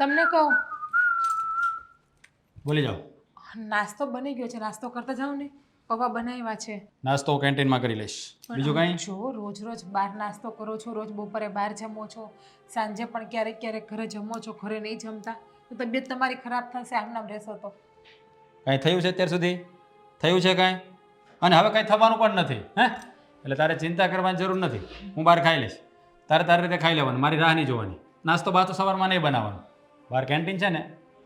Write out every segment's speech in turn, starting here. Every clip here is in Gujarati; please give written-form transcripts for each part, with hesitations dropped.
તમને કહું, બોલી જાઓ. નાસ્તો બની ગયો છે, નાસ્તો કરતા જાઓ ને. પપ્પા બનાવ્યા છે. નાસ્તો કેન્ટીનમાં કરી લઈશ. બીજું કાંઈ? જો રોજ રોજ બહાર નાસ્તો કરો છો, રોજ બપોરે બહાર જમો છો, સાંજે પણ ક્યારેક ક્યારેક ઘરે જમો છો, ઘરે નહીં જમતા તો તબિયત તમારી ખરાબ થશે. આમનામ રહેશો તો કાંઈ થયું છે અત્યાર સુધી? થયું છે કાંઈ? અને હવે કાંઈ થવાનું પણ નથી. હે એટલે તારે ચિંતા કરવાની જરૂર નથી. હું બહાર ખાઈ લઈશ. તારી રીતે ખાઈ લેવાનું, મારી રાહ નહીં જોવાની. નાસ્તો બાસ્તો સવારમાં નહીં બનાવવાનો. બહાર કેન્ટીન છે ને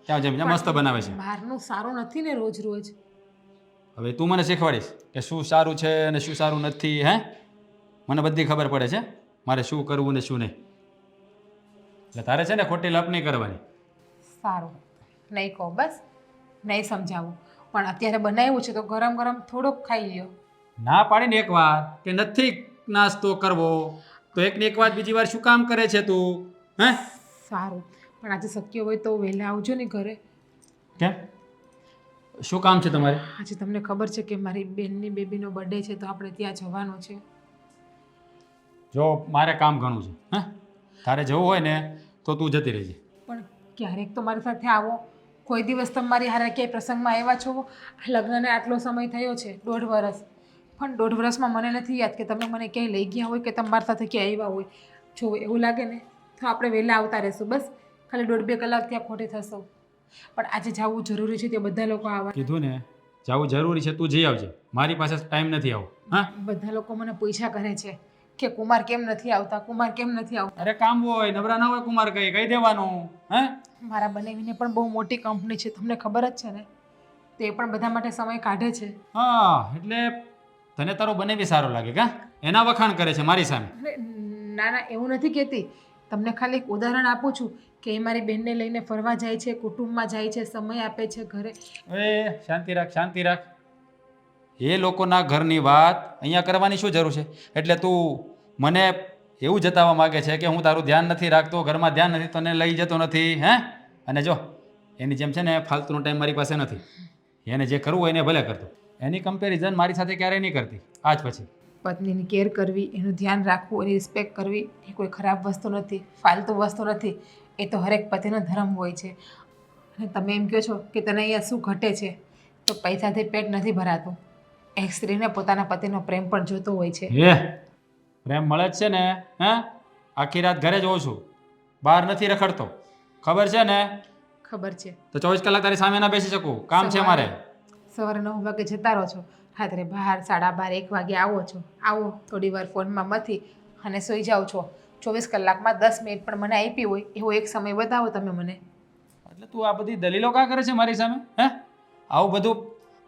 ત્યાં જમીને મસ્ત બનાવે છે. બહારનું સારું નથી ને રોજ રોજ. હવે તું મને શીખવાડીશ કે શું સારું છે અને શું સારું નથી. હે મને બધી ખબર પડે છે મારે શું કરવું ને શું નહીં. એટલે તારે છે ને ખોટી લપ નહીં કરવાની. સારું, નહીં કહો, બસ નહીં સમજાવું. પણ અત્યારે બનાવ્યું છે તો ગરમ ગરમ થોડોક ખાઈ લ્યો. ના પાડીને એક વાર કે નથી નાસ્તો કરવો તો એકની એક વાત બીજી વાર શું કામ કરે છે તું? હે સારું, પણ આજે શક્ય હોય તો વહેલા આવજો ને ઘરે. કેમ? શું કામ છે તમારે? આજે તમને ખબર છે કે મારી બેનની બેબીનો બર્થડે છે તો આપણે ત્યાં જવાનું છે. જો મારે કામ ઘણું છે. હે તારે જવું હોય ને તો તું જતી રહેજે. પણ ક્યારેક તો મારી સાથે આવો. કોઈ દિવસ તમારી હારે ક્યાંય પ્રસંગમાં આવ્યા છો? લગ્નને આટલો સમય થયો છે, 1.5 વર્ષ. પણ 1.5 વર્ષમાં મને નથી યાદ કે તમે મને ક્યાંય લઈ ગયા હોય કે તમારી સાથે ક્યાંય આવ્યા હોય. જો એવું લાગે ને તો આપણે વહેલા આવતા રહીશું. બસ ખાલી 1.5-2 કલાક ત્યાં ખોટી થશો. પણ આજે જવું જરૂરી છે, તે બધા લોકો આવવા. કીધું ને જવું જરૂરી છે, તું જઈ આવજે. મારી પાસે ટાઈમ નથી આવો. હા બધા લોકો મને પૂછ્યા કરે છે કે કુમાર કેમ નથી આવતા, કુમાર કેમ નથી આવતા. અરે કામ હોય, નવરા ના હોય કુમાર કહી દેવાનું. હે મારા બનાવીને પણ બહુ મોટી કંપની છે, તમને ખબર જ છે ને. તે પણ બધા માટે સમય કાઢે છે. હા એટલે તને તારો બનેવી સારો લાગે કા? એના વખાણ કરે છે મારી સામે. અરે ના ના, એવું નથી કહેતી. તમને ખાલી એક ઉદાહરણ આપું છું કે એ મારી બહેનને લઈને ફરવા જાય છે, કુટુંબમાં જાય છે, સમય આપે છે ઘરે. એ શાંતિ રાખ, શાંતિ રાખ. એ લોકોના ઘરની વાત અહીંયા કરવાની શું જરૂર છે? એટલે તું મને એવું જતાવવા માગે છે કે હું તારું ધ્યાન નથી રાખતો, ઘરમાં ધ્યાન નથી, તને લઈ જતો નથી. હે અને જો એની જેમ છે ને ફાલતુનો ટાઈમ મારી પાસે નથી. એને જે કરવું હોય એને ભલે કરતો. એની કમ્પેરિઝન મારી સાથે ક્યારેય નહીં કરતી આજ પછી. પત્નીની કેર કરવી, એનું ધ્યાન રાખવું, એની રિસ્પેક્ટ કરવી એ કોઈ ખરાબ વસ્તુ નથી, ફાલતુ વસ્તુ નથી. એ તો હરેક પતિનો ધર્મ હોય છે. અને તમે એમ કહો છો કે તને અહીંયા શું ઘટે છે, તો પૈસાથી પેટ નથી ભરાતું. એક સ્ત્રીને પોતાના પતિનો પ્રેમ પણ જોતો હોય છે. એ પ્રેમ મળે જ છે ને. હે આખી રાત ઘરે જ હોઉં છું, બહાર નથી રખડતો. ખબર છે ને? ખબર છે. તો 24 કલાક તારી સામે ના બેસી શકું, કામ છે મારે. સવારે 9 વાગે જતા રહો છો, રાત્રે 12, 12:30, 1 વાગે આવો છો. આવો થોડી વાર ફોનમાં મથી અને સૂઈ જાઓ છો. 24 કલાકમાં 10 મિનિટ પણ મને આપી હોય એવો એક સમય બતાવો તમે મને. એટલે તું આ બધી દલીલો કા કરે છે મારી સામે? હે આવું બધું?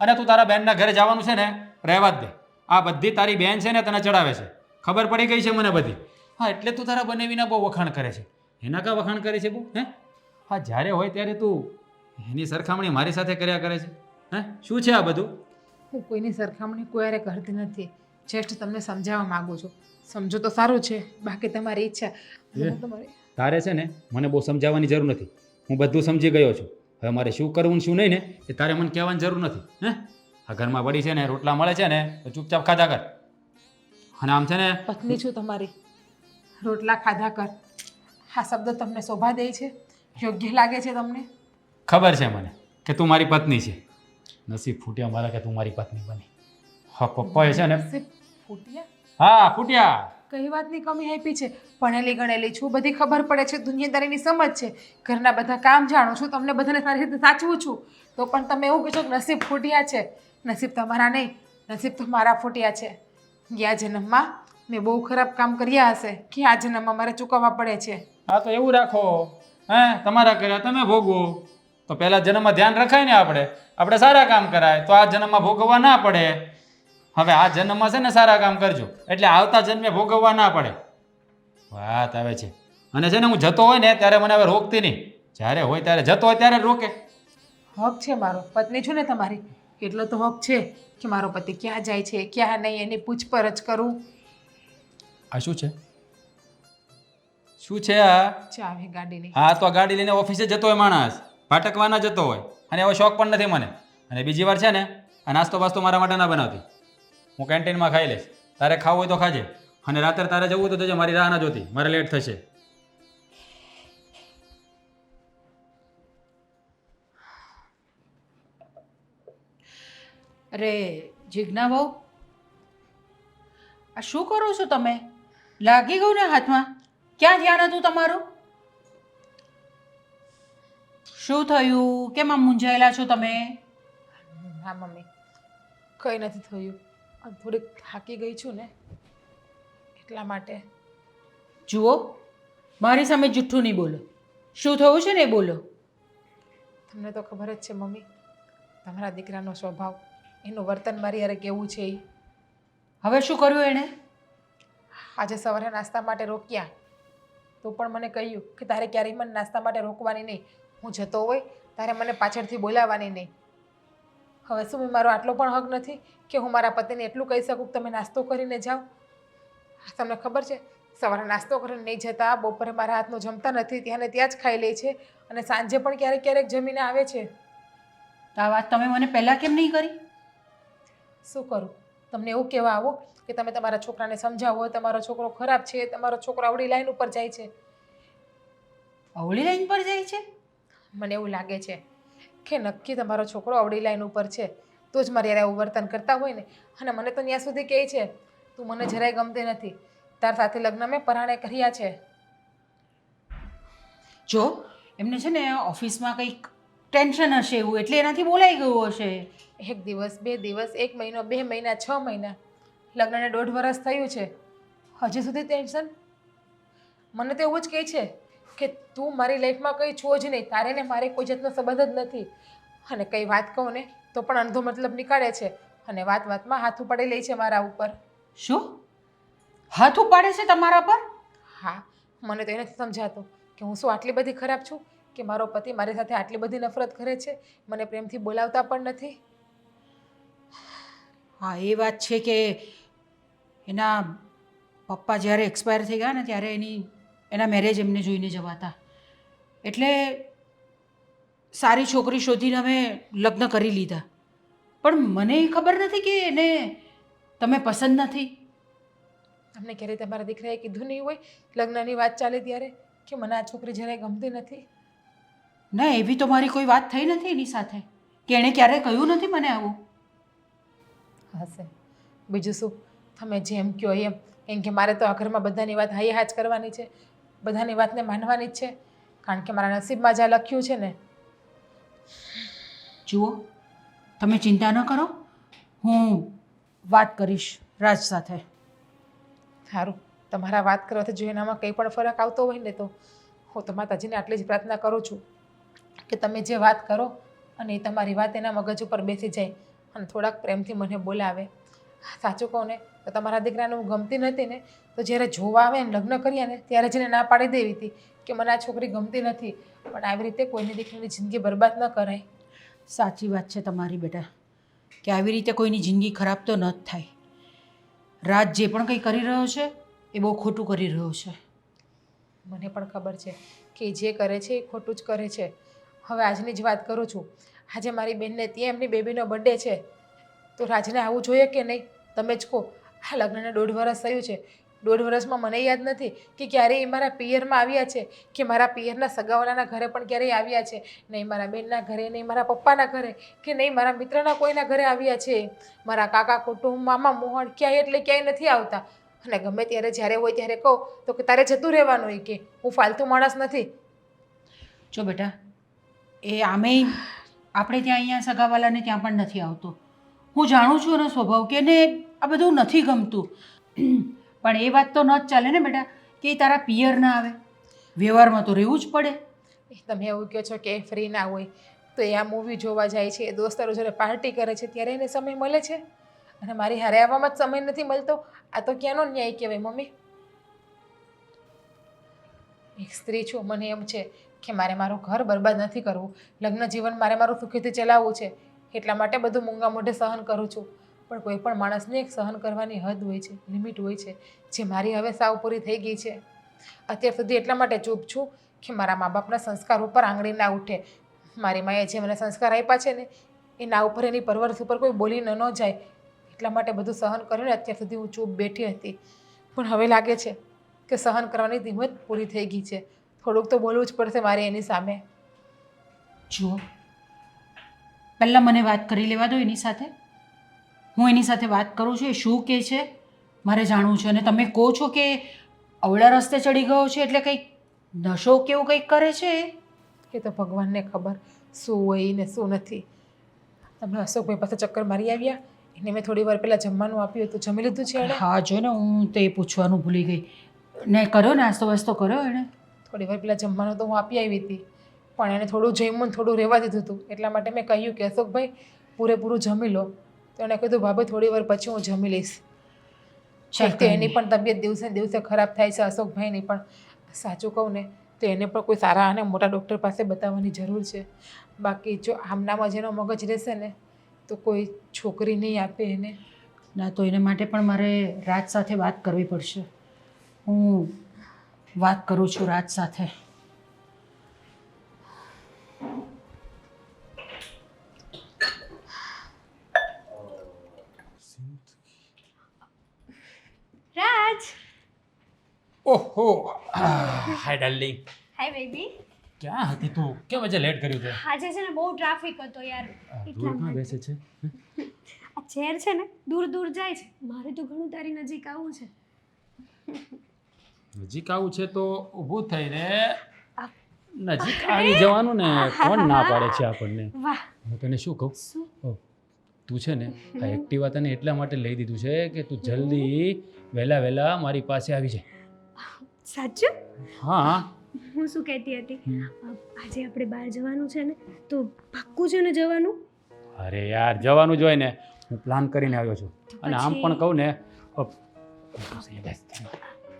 અને તું તારા બહેનના ઘરે જવાનું છે ને, રહેવા જ દે. આ બધી તારી બહેન છે ને તને ચડાવે છે, ખબર પડી ગઈ છે મને બધી. હા એટલે તું તારા બનેવીના બહુ વખાણ કરે છે. એના કા વખાણ કરે છે બહુ? હે હા જ્યારે હોય ત્યારે તું એની સરખામણી મારી સાથે કર્યા કરે છે. હે શું છે આ બધું? હું કોઈની સરખામણી કોઈ હારે કરતી નથી. જસ્ટ તમને સમજાવવા માગું છું. સમજો તો સારું છે, બાકી તમારી ઈચ્છા. હું તમારી તારે છે ને મને બહુ સમજાવવાની જરૂર નથી. હું બધું સમજી ગયો છું. હવે મારે શું કરવું ને શું નહીં ને એ તારે મને કહેવાની જરૂર નથી. હે આ ઘરમાં વળી છે ને, રોટલા મળે છે ને તો ચૂપચાપ ખાધા કર. અને આમ છે ને પત્ની છું તમારી, રોટલા ખાધા કર. આ શબ્દ તમને શોભા દે છે? યોગ્ય લાગે છે તમને? ખબર છે મને કે તું મારી પત્ની છે. નસીબ ફૂટ્યા મારા કે તું મારી પત્ની બની. હા પપ્પાએ છે ને. નસીબ ફૂટ્યા? હા ફૂટ્યા. કઈ વાતની કમી આપી છે? ભણેલી ગણેલી છું, બધી ખબર પડે છે, દુનિયાદારીની સમજ છે, ઘરના બધા કામ જાણું છું, તમને બધાને સારી રીતે સાચવું છું. તો પણ તમે એવું કહો છો કે નસીબ ફૂટ્યા છે. નસીબ તમારા નહીં, નસીબ તો મારા ફૂટ્યા છે. ગયા જન્મમાં મેં બહુ ખરાબ કામ કર્યા હશે કે આ જન્મમાં મારે ચૂકવવા પડે છે. હા તો એવું રાખો. હે તમારા કર્યા તમે ભોગવો. તો પહેલા જન્મમાં ધ્યાન રખાય ને આપણે સારા કામ કરાય તો આ જન્મમાં ભોગવવા ના પડે. હવે આ જન્મમાં છે ને સારા કામ કરજો એટલે આવતા જન્મે ભોગવવા ના પડે. વાત આવે છે. અને છે ને હું જતો હોય ને ત્યારે મને હવે રોકતી નહીં. જ્યારે હોય ત્યારે જતો હોય ત્યારે રોકે. હક છે મારો, પત્ની છું ને તમારી, એટલો તો હક છે કે મારો પતિ ક્યાં જાય છે ક્યાં નહીં એની પૂછપરછ કરું. આ શું છે? શું છે આ? ચાવી ગાડીની. હા તો આ ગાડી લઈને ઓફિસે જતો હોય માણસ, ભટકવાના જતો હોય. અને એવો શોખ પણ નથી મને. અને બીજી વાર છે ને આ નાસ્તો બાસ્તો મારા માટે ના બનાવતી. હું કેન્ટીનમાં ખાઈ લઈશ. તારે ખાવું હોય તો ખાજે. અને રાત્રે તારે જવું તો જજે, મારી રાહ ના જોતી, મારે લેટ થશે. અરે જીજ્ઞા બહુ, આ શું કરો છો તમે? લાગી ગયું ને હાથમાં? ક્યાં ધ્યાન હતું તમારું? શું થયું? કેમ આમ મૂંઝાયેલા છો તમે? હા મમ્મી, કંઈ નથી થયું. આ થોડીક થાકી ગઈ છું ને એટલા માટે. જુઓ, મારી સામે જુઠ્ઠું નહીં બોલો. શું થયું છે ને એ બોલો. તમને તો ખબર જ છે મમ્મી, તમારા દીકરાનો સ્વભાવ, એનું વર્તન મારી યારે કેવું છે એ. હવે શું કર્યું એણે? આજે સવારે નાસ્તા માટે રોક્યા તો પણ મને કહ્યું કે તારે ક્યારેય મને નાસ્તા માટે રોકવાની નહીં. હું જતો હોય તારે મને પાછળથી બોલાવવાની નહીં. હવે શું મેં મારો આટલો પણ હક નથી કે હું મારા પતિને એટલું કહી શકું કે તમે નાસ્તો કરીને જાઓ? તમને ખબર છે, સવારે નાસ્તો કરીને નહીં જતા, બપોરે મારા હાથનું જમતા નથી, ત્યાં ને ત્યાં જ ખાઈ લે છે અને સાંજે પણ ક્યારેક ક્યારેક જમીને આવે છે. તો આ વાત તમે મને પહેલાં કેમ નહીં કરી? શું કરું? તમને એવું કહેવા આવો કે તમે તમારા છોકરાને સમજાવો તમારો છોકરો ખરાબ છે, તમારો છોકરો આવડી લાઈન ઉપર જાય છે. અવળી લાઈન પર જાય છે? મને એવું લાગે છે કે નક્કી તમારો છોકરો અવળી લાઈન ઉપર છે, તો જ મારે યાર એવું વર્તન કરતા હોય ને. અને મને તો ત્યાં સુધી કહે છે તું મને જરાય ગમતી નથી, તાર સાથે લગ્ન મેં પરાણે કર્યા છે. જો એમને છે ને ઓફિસમાં કંઈક ટેન્શન હશે એવું, એટલે એનાથી બોલાઈ ગયું હશે. 1 દિવસ 2 દિવસ 1 મહિનો 2 મહિના 6 મહિના, લગ્નને 1.5 વર્ષ થયું છે, હજી સુધી ટેન્શન? મને તો એવું જ કહે છે કે તું મારી લાઈફમાં કંઈ છો જ નહીં, તારે ને મારે કોઈ જાતનો સંબંધ જ નથી. અને કંઈ વાત કહું ને તો પણ અડધો મતલબ નીકાળે છે અને વાત વાતમાં હાથ ઉપાડી લે છે મારા ઉપર. શું હાથ ઉપાડે છે તમારા પર? હા, મને તો એ નથી સમજાતું કે હું શું આટલી બધી ખરાબ છું કે મારો પતિ મારી સાથે આટલી બધી નફરત કરે છે, મને પ્રેમથી બોલાવતા પણ નથી. હા, એ વાત છે કે એના પપ્પા જ્યારે એક્સપાયર થઈ ગયા ને ત્યારે એના મેરેજ એમને જોઈને જવાતા, એટલે સારી છોકરી શોધીને અમે લગ્ન કરી લીધા. પણ મને ખબર નથી કે એને તમે પસંદ નથી. તમને ક્યારેય તમારા દીકરાએ કીધું નહીં હોય લગ્નની વાત ચાલે ત્યારે કે મને આ છોકરી જરાય ગમતી નથી? ના, એવી તો મારી કોઈ વાત થઈ નથી એની સાથે કે એણે ક્યારેય કહ્યું નથી મને આવું. હશે, બીજું શું? તમે જેમ કહો એમ કે મારે તો આ ઘરમાં બધાની વાત હાઈ હાજ કરવાની છે, બધાની વાતને માનવાની જ છે, કારણ કે મારા નસીબમાં જ્યાં લખ્યું છે ને. જુઓ, તમે ચિંતા ન કરો, હું વાત કરીશ રાજ સાથે. સારું, તમારા વાત કરવાથી જો એનામાં કંઈ પણ ફરક આવતો હોય ને તો હું તો માતાજીને આટલી જ પ્રાર્થના કરું છું કે તમે જે વાત કરો અને એ તમારી વાત એના મગજ ઉપર બેસી જાય અને થોડાક પ્રેમથી મને બોલાવે. સાચું કહું ને તો તમારા દીકરાને હું ગમતી નથી ને તો જ્યારે જોવા આવે ને લગ્ન કર્યા ને ત્યારે જ એને ના પાડી દેવી હતી કે મને આ છોકરી ગમતી નથી. પણ આવી રીતે કોઈની દીકરીની જિંદગી બરબાદ ન કરાય. સાચી વાત છે તમારી બેટા, કે આવી રીતે કોઈની જિંદગી ખરાબ તો ન જ થાય. રાજ જે પણ કંઈ કરી રહ્યો છે એ બહુ ખોટું કરી રહ્યો છે. મને પણ ખબર છે કે જે કરે છે એ ખોટું જ કરે છે. હવે આજની જ વાત કરું છું. આજે મારી બેનને ત્યાં એમની બેબીનો બર્થડે છે, તો રાજને આવવું જોઈએ કે નહીં? તમે જ કહો. આ લગ્નને 1.5 વર્ષ થયું છે, 1.5 વર્ષમાં મને યાદ નથી કે ક્યારેય એ મારા પિયરમાં આવ્યા છે કે મારા પિયરના સગાવાલાના ઘરે પણ ક્યારેય આવ્યા છે. નહીં મારા બેનના ઘરે, નહીં મારા પપ્પાના ઘરે, કે નહીં મારા મિત્રના કોઈના ઘરે આવ્યા છે. મારા કાકા કુટુંબ, મામા મોહણ ક્યાંય એટલે ક્યાંય નથી આવતા. અને ગમે ત્યારે જ્યારે હોય ત્યારે કહો તો કે તારે જતું રહેવાનું હોય, કે હું ફાલતુ માણસ નથી. જો બેટા, એ આમેય આપણે ત્યાં અહીંયા સગાવાલાને ત્યાં પણ નથી આવતો. હું જાણું છું એનો સ્વભાવ કે એને આ બધું નથી ગમતું. પણ એ વાત તો ન જ ચાલે ને બેટા કે એ તારા પિયર ના આવે. વ્યવહારમાં તો રહેવું જ પડે. તમે એવું કહો છો કે એ ફ્રી ના હોય તો એ આ મૂવી જોવા જાય છે, દોસ્તારો જોડે પાર્ટી કરે છે, ત્યારે એને સમય મળે છે અને મારી હારે આવવામાં જ સમય નથી મળતો. આ તો ક્યાંનો ન્યાય કહેવાય મમ્મી? એક સ્ત્રી છું, મને એમ છે કે મારે મારું ઘર બરબાદ નથી કરવું, લગ્ન જીવન મારે મારું સુખીથી ચલાવવું છે, એટલા માટે બધું મૂંગા મોઢે સહન કરું છું. પણ કોઈ પણ માણસને એક સહન કરવાની હદ હોય છે, લિમિટ હોય છે, જે મારી હવે સાવ પૂરી થઈ ગઈ છે. અત્યાર સુધી એટલા માટે ચૂપ છું કે મારા મા બાપના સંસ્કાર ઉપર આંગળી ના ઉઠે. મારી માએ જે મને સંસ્કાર આપ્યા છે ને એના ઉપર, એની પરવરિશ ઉપર કોઈ બોલીને ન જાય, એટલા માટે બધું સહન કરીને અત્યાર સુધી હું ચૂપ બેઠી હતી. પણ હવે લાગે છે કે સહન કરવાની હિંમત પૂરી થઈ ગઈ છે. થોડુંક તો બોલવું જ પડશે મારે એની સામે. જુઓ, પહેલાં મને વાત કરી લેવા દો એની સાથે, હું એની સાથે વાત કરું છું એ શું કહે છે મારે જાણવું છે. અને તમે કહો છો કે અવળા રસ્તે ચડી ગયો છે એટલે કંઈક નશો કેવું કંઈક કરે છે એ? એ તો ભગવાનને ખબર શું હોય ને શું નથી. તમે અશોકભાઈ પાસે ચક્કર મારી આવ્યા, એને મેં થોડી વાર પહેલાં જમવાનું આપ્યું હતું, જમી લીધું છે એણે? હા જો ને હું તે પૂછવાનું ભૂલી ગઈ. ને કર્યો નાસ્તો વાસ્તો કર્યો એણે? થોડી વાર પહેલાં જમવાનું તો હું આપી આવી હતી, પણ એને થોડું જમ્યું ને થોડું રહેવા દીધું હતું. એટલા માટે મેં કહ્યું કે અશોકભાઈ પૂરેપૂરું જમી લો. તો એણે કીધું ભાભી થોડી વાર પછી હું જમી લઈશ. ચાલ કે એની પણ તબિયત દિવસે ને દિવસે ખરાબ થાય છે અશોકભાઈની પણ. સાચું કહું ને તો એને પણ કોઈ સારા અને મોટા ડૉક્ટર પાસે બતાવવાની જરૂર છે. બાકી જો આમનામાં જેનો મગજ રહેશે ને તો કોઈ છોકરી નહીં આપે એને. ના તો એના માટે પણ મારે રાજ સાથે વાત કરવી પડશે. હું વાત કરું છું રાજ સાથે. રાજ, ઓહો હાય ડાર્લિંગ, હાય બેબી. ક્યાં હતી તું? કેમ આજે લેટ કર્યું તે? આજે છે ને બહુ ટ્રાફિક હતો યાર. દૂર ક્યાં બેસે છે? આ ચેર છે ને દૂર દૂર જાય છે. મારે તો ઘણું તારી નજીક આવવું છે. નજીક આવું છે તો ઊભું થઈને નજીક આવી જવાનું ને. કોણ ના પાડે છે આપણને? વાહ, હું તને શું કહું, શું? તું છે ને આ એક્ટિવા તને એટલા માટે લઈ દીધું છે કે તું જલ્દી વહેલા મારી પાસે આવી જાય. સાચું? હા. હું શું કહેતી હતી, આજે આપણે બહાર જવાનું છે ને, તો પાક્કું છે ને જવાનું? અરે યાર જવાનું જ હોય ને. હું પ્લાન કરીને આવ્યો છું. અને આમ પછી? પણ કહું ને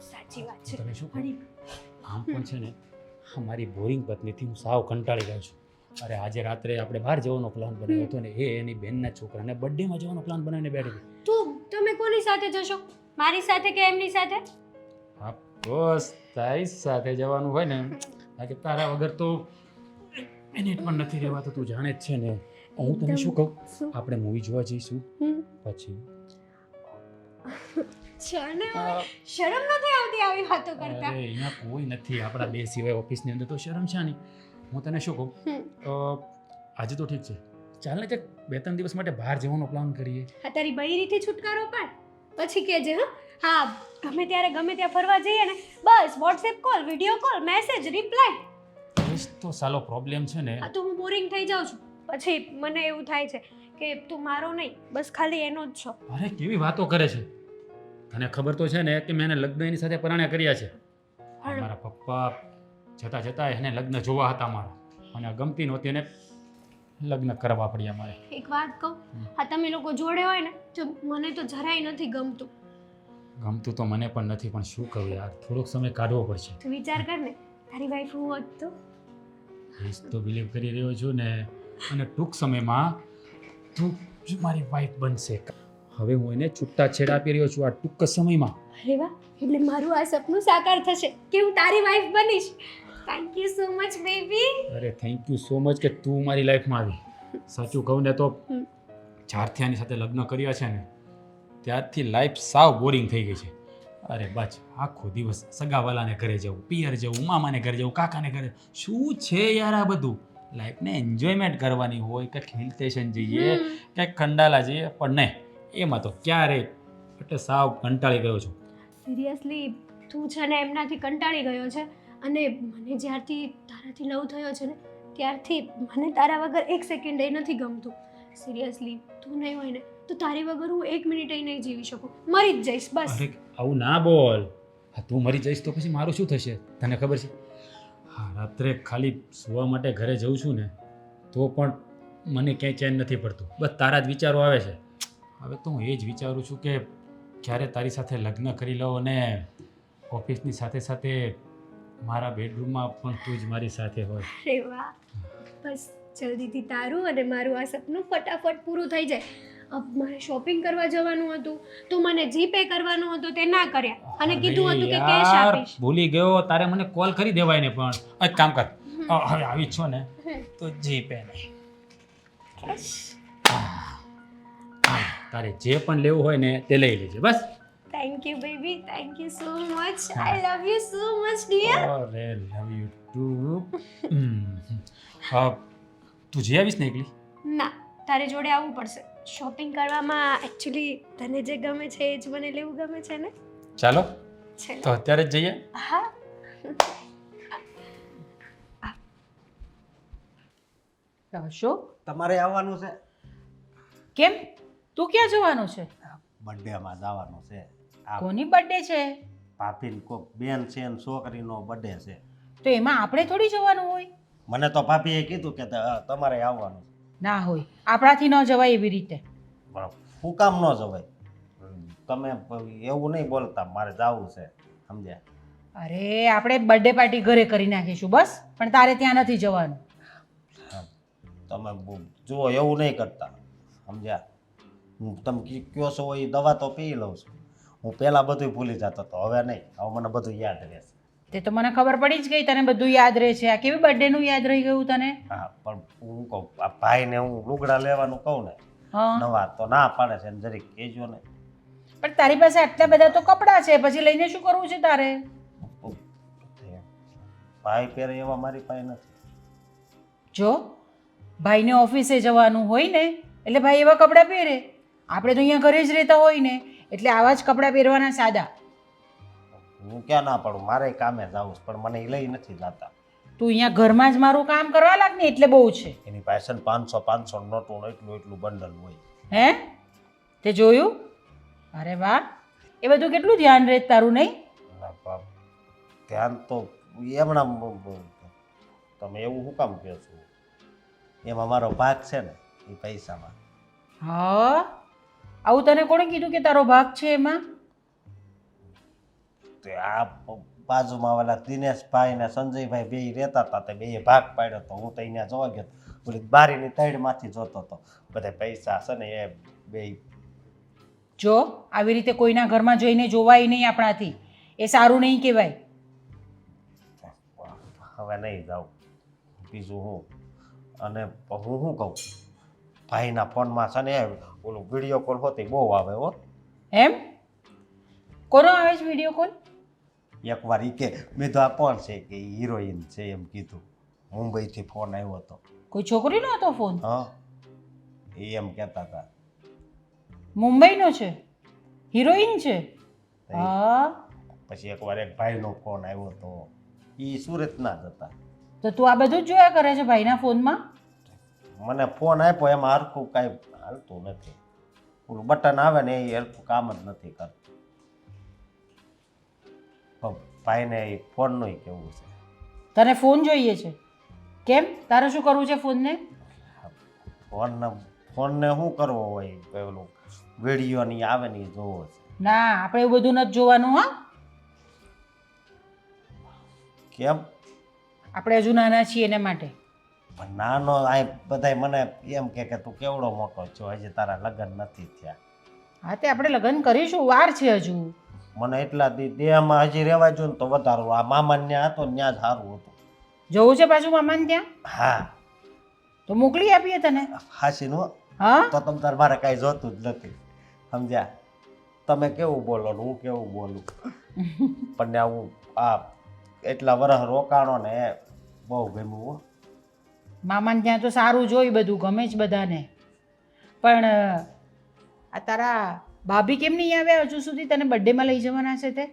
સાચી વાત છે. તને શું કહું, પણ આમ પણ છે ને મારી બોરિંગ પત્નીથી હું સાવ કંટાળી ગયો છું. અરે આજે રાત્રે આપણે બહાર જવાનો પ્લાન બનાવ્યો હતો ને એ એની બેનના છોકરાને બર્થડેમાં જવાનો પ્લાન બનાવીને બેઠી હતી. તમે કોની સાથે જશો? મારી સાથે કે એમની સાથે? હા બસ તારી સાથે જવાનું હોય ને, કારણ કે તારા વગર તો મિનિટ પણ નથી રહેવાતું. તું જાણે જ છે ને. હું તને શું કહું, શું? આપણે મૂવી જોવા જઈશું હમ. પછી શરમ નથી આવતી આવી વાતો અરે કરતા? અહીંયા કોઈ નથી આપણા બે સિવાય ઓફિસની અંદર, તો શરમ છે નહીં. હું તને શું કહું, આજે તો ઠીક છે, ચાલ ને 2-3 દિવસ માટે બહાર જવાનો પ્લાન કરીએ. હા, તારી બૈરીથી છુટકારો પાડ પછી કહેજે. હા, ગમે ત્યારે ગમે ત્યાં ફરવા જઈએ ને, બસ WhatsApp call, video call, message, reply. એ જ તો સાલો પ્રોબ્લેમ છે ને. આ તો હું બોરિંગ થઈ જાઉં છું. પછી મને એવું થાય છે કે તું મારો નહીં, બસ ખાલી એનો જ છો. અરે કેવી વાતો કરે છે. તને ખબર તો છે ને કે મેં એને લગ્ન એની સાથે પરણ્યા કર્યા છે. પણ મારા પપ્પા છતાં એને લગ્ન જોવા હતા મારા, અને ગમતી નહોતી અને લગ્ન કરવા પડ્યા મારે. એક વાત કહું, આ તમે લોકો જોડે હોય ને તો મને તો જરાય નથી ગમતું. ગમતું તો મને પણ નથી, પણ શું કહું યાર, થોડોક સમય કાઢવો પડશે. તું વિચાર કર ને, તારી વાઈફ હું હોત તો. એ જ તો બિલીવ કરી રહ્યો છું ને. અને ટૂંક સમયમાં તું જ મારી વાઈફ બનશે. હવે હું એને છૂટા છેડા આપી રહ્યો છું આ ટૂંક સમયમાં. અરે વાહ, એટલે મારું આ સપનું સાકાર થશે કે હું તારી વાઈફ બનીશ. Thank you so much baby. અરે થેન્ક યુ સો મચ કે તું મારી લાઈફમાં આવી. સાચું કહું ને તો જ્યારથી આની સાથે લગ્ન કર્યા છે ને ત્યારથી લાઈફ સાવ બોરિંગ થઈ ગઈ છે. અરે બસ આખો દિવસ સગાવાલાને ઘરે જવું, પિયર જવું, મામાને ઘરે જવું, કાકાને ઘરે. શું છે યાર આ બધું? લાઈફને એન્જોયમેન્ટ કરવાની હોય, કંઈક હિલ સ્ટેશન જઈએ, કંઈક ખંડાલા જઈએ, પણ નહીં, એમાં તો ક્યારે એટલે સાવ કંટાળી ગયો છું. સિરિયસલી તું છે ને એમનાથી કંટાળી ગયો છે. અને મને જ્યારથી તારાથી લવ થયો છે ને ત્યારથી મને તારા વગર એક સેકન્ડ એ નથી ગમતું. સિરિયસલી તું નહીં હોય ને તો તારી વગર હું 1 મિનિટ નહીં જીવી શકું, મરી જ જઈશ બસ. અરે આવું ના બોલ. હા તું મરી જઈશ તો પછી મારું શું થશે તને ખબર છે? હા રાત્રે ખાલી સુવા માટે ઘરે જઉં છું ને તો પણ મને ક્યાંય ચેન નથી પડતું. બસ તારા જ વિચારો આવે છે. હવે તો હું એ જ વિચારું છું કે ક્યારે તારી સાથે લગ્ન કરી લઉં અને ઓફિસની સાથે સાથે મારા બેડરૂમમાં પણ તું જ મારી સાથે હોય. અરે વાહ, બસ જલ્દીથી તારું અને મારું આ સપનું ફટાફટ પૂરું થઈ જાય. મારે શોપિંગ કરવા જવાનું હતું તો મને જીપે કરવાનું હતું, તે ના કર્યા અને કીધું હતું કે કેશ આપીશ. ભૂલી ગયો, તારે મને કોલ કરી દેવાય ને. પણ એક કામ કર, હવે આવી જ છો ને તો જીપે નહીં, તારે જે પણ લેવું હોય ને તે લઈ લેજે બસ. Thank you baby, thank you so much. I love you so much dear. અરે લવ યુ ટુ. તું જઈ આવીશ ને એકલી? ના, તારે જોડે આવવું પડશે. શોપિંગ કરવામાં એકચ્યુઅલી તને જે ગમે છે એ જ મને લેવું ગમે છે ને ચાલો છે ને? તો અત્યારે જ જઈએ. હા અશોક તમારે આવવાનું છે કેમ તું ક્યાં જવાનું છે? બર્થડેમાં જવાનું છે. આ કોની બર્થડે છે? ભાભીની કોક બેન છે ને છોકરીનો બર્થડે છે. તો એમાં આપણે થોડી જવાનું હોય? મને તો ભાભીએ કીધું કે તમારે આવવાનું છે. ના હોય, આપણાથી ન જવાય એવી રીતે. પણ શું કામ ન જવાય? તમે એવું નહીં બોલતા, મારે જવું છે, સમજ્યા? અરે આપણે બર્થડે પાર્ટી ઘરે કરી નાખીશું બસ, પણ તારે ત્યાં નથી જવાનું. તમે જુઓ એવું નહીં કરતા, સમજ્યા? હું તમે કયો છો એ દવા તો પી લઉં છું. હું પહેલાં બધું ભૂલી જતો હતો, હવે નહીં. હવે મને બધું યાદ રહેશે. તે તો મને ખબર પડી જ ગઈ તને બધું યાદ રહે છે. આ કેવી બર્થડેનું યાદ રહી ગયું તને? હા, પણ હું કહું આ ભાઈને હું લુગડા લેવાનું કહું ને હા, નવા, તો ના પાડે છે ને જરીક કહેજો ને. પણ તારી પાસે આટલા બધા તો કપડાં છે, પછી લઈને શું કરવું છે તારે? ભાઈ પહેરે એવા મારી પાસે નથી. જો ભાઈને ઓફિસે જવાનું હોય ને એટલે ભાઈ એવા કપડાં પહેરે. આપણે તો અહીંયા ઘરે જ રહેતા હોય ને એટલે આવા જ કપડાં પહેરવાના સાદા. હું ક્યાં ના પડું, મારે કામે જવું છે, પણ મને એ લઈ નથી જતા. તું અહીંયા ઘરમાં જ મારું કામ કરવા લાગ ને એટલે બહુ છે. એની પાસે 500 નોટું એટલું બંડલ હોય. હે તે જોયું? અરે વાહ, એ બધું કેટલું ધ્યાન રહે તારું નહીં? ના બાપ, ધ્યાન તો એમણા તમે એવું શું કામ કહો છો? એમાં મારો ભાગ છે ને એ પૈસામાં. હા, આવું તને કોણે કીધું કે તારો ભાગ છે એમાં? તો આ બાજુમાં ઓલા દિનેશભાઈ ને સંજયભાઈ બે રહેતા હતા, તે બે ભાગ પાડ્યો તો હું તો અહીંયા જોવા ગયો. ઓલી બારીની તળમાંથી જોતો હતો. બધા પૈસા છે ને એ બે. જો આવી રીતે કોઈના ઘરમાં જઈને જોવાય નહીં આપણાથી, એ સારું નહીં કહેવાય. હવે નહીં જાઉં. બીજું હું અને હું શું કહું, ભાઈના ફોનમાં છે ને ઓલું વિડીયો કોલ હોતી બહુ આવે હો. એમ? કોનો આવે છે વિડીયો કોલ? એકવાર ઈ કે મેં તો આ કોણ છે કે હિરોઈન છે એમ કીધું. મુંબઈથી ફોન આવ્યો હતો. કોઈ છોકરીનો હતો ફોન? હા, એ એમ કહેતા હતા. મુંબઈનો છે? હિરોઈન છે? હા. પછી એકવાર એક ભાઈનો ફોન આવ્યો હતો, એ સુરતના જ હતા. તો તું આ બધું જ જોયા કરે છે ભાઈના ફોનમાં? મને ફોન આપ્યો એમાં હરખું કાંઈ હાલતું નથી. ઓલું બટન આવે ને એ હરખું કામ જ નથી કરતું. ભાઈને એ ફોનનું કેવું છે. તને ફોન જોઈએ છે? કેમ, તારે શું કરવું છે ફોનને? ફોનને શું કરવો હોય, પેલું વિડીયો ની આવે ને એ જોવો છે. ના, આપણે એવું બધું નથી જોવાનું. હા, કેમ? આપણે હજુ નાના છીએ એના માટે. પણ નાનો આ બધાય મને એમ કે તું કેવડો મોટો છો, હજી તારા લગ્ન નથી થયા. હા, તે આપણે લગ્ન કરીશું, વાર છે હજુ. મને એટલા દેહમાં હજી રહેવા જો ને તો વધારું. આ મામા ત્યાં હતો ત્યાં જ સારું હતું. જવું છે પાછું મામાને ત્યાં? હા, તો મોકલી આપીએ તને. હાસી નો હા, તો તમ તાર મારે કાંઈ જોતું જ નથી, સમજ્યા? તમે કેવું બોલો ને હું કેવું બોલું, પણ હું આ એટલા વર્ષ રોકાણો ને એ બહુ ગમ્યું હો. મામાને ત્યાં તો સારું જોઈ, બધું ગમે જ બધાને. પણ આ તારા ભાભી કેમ નહીં આવ્યા હજુ સુધી? તને બર્થડેમાં લઈ જવાના છે તે?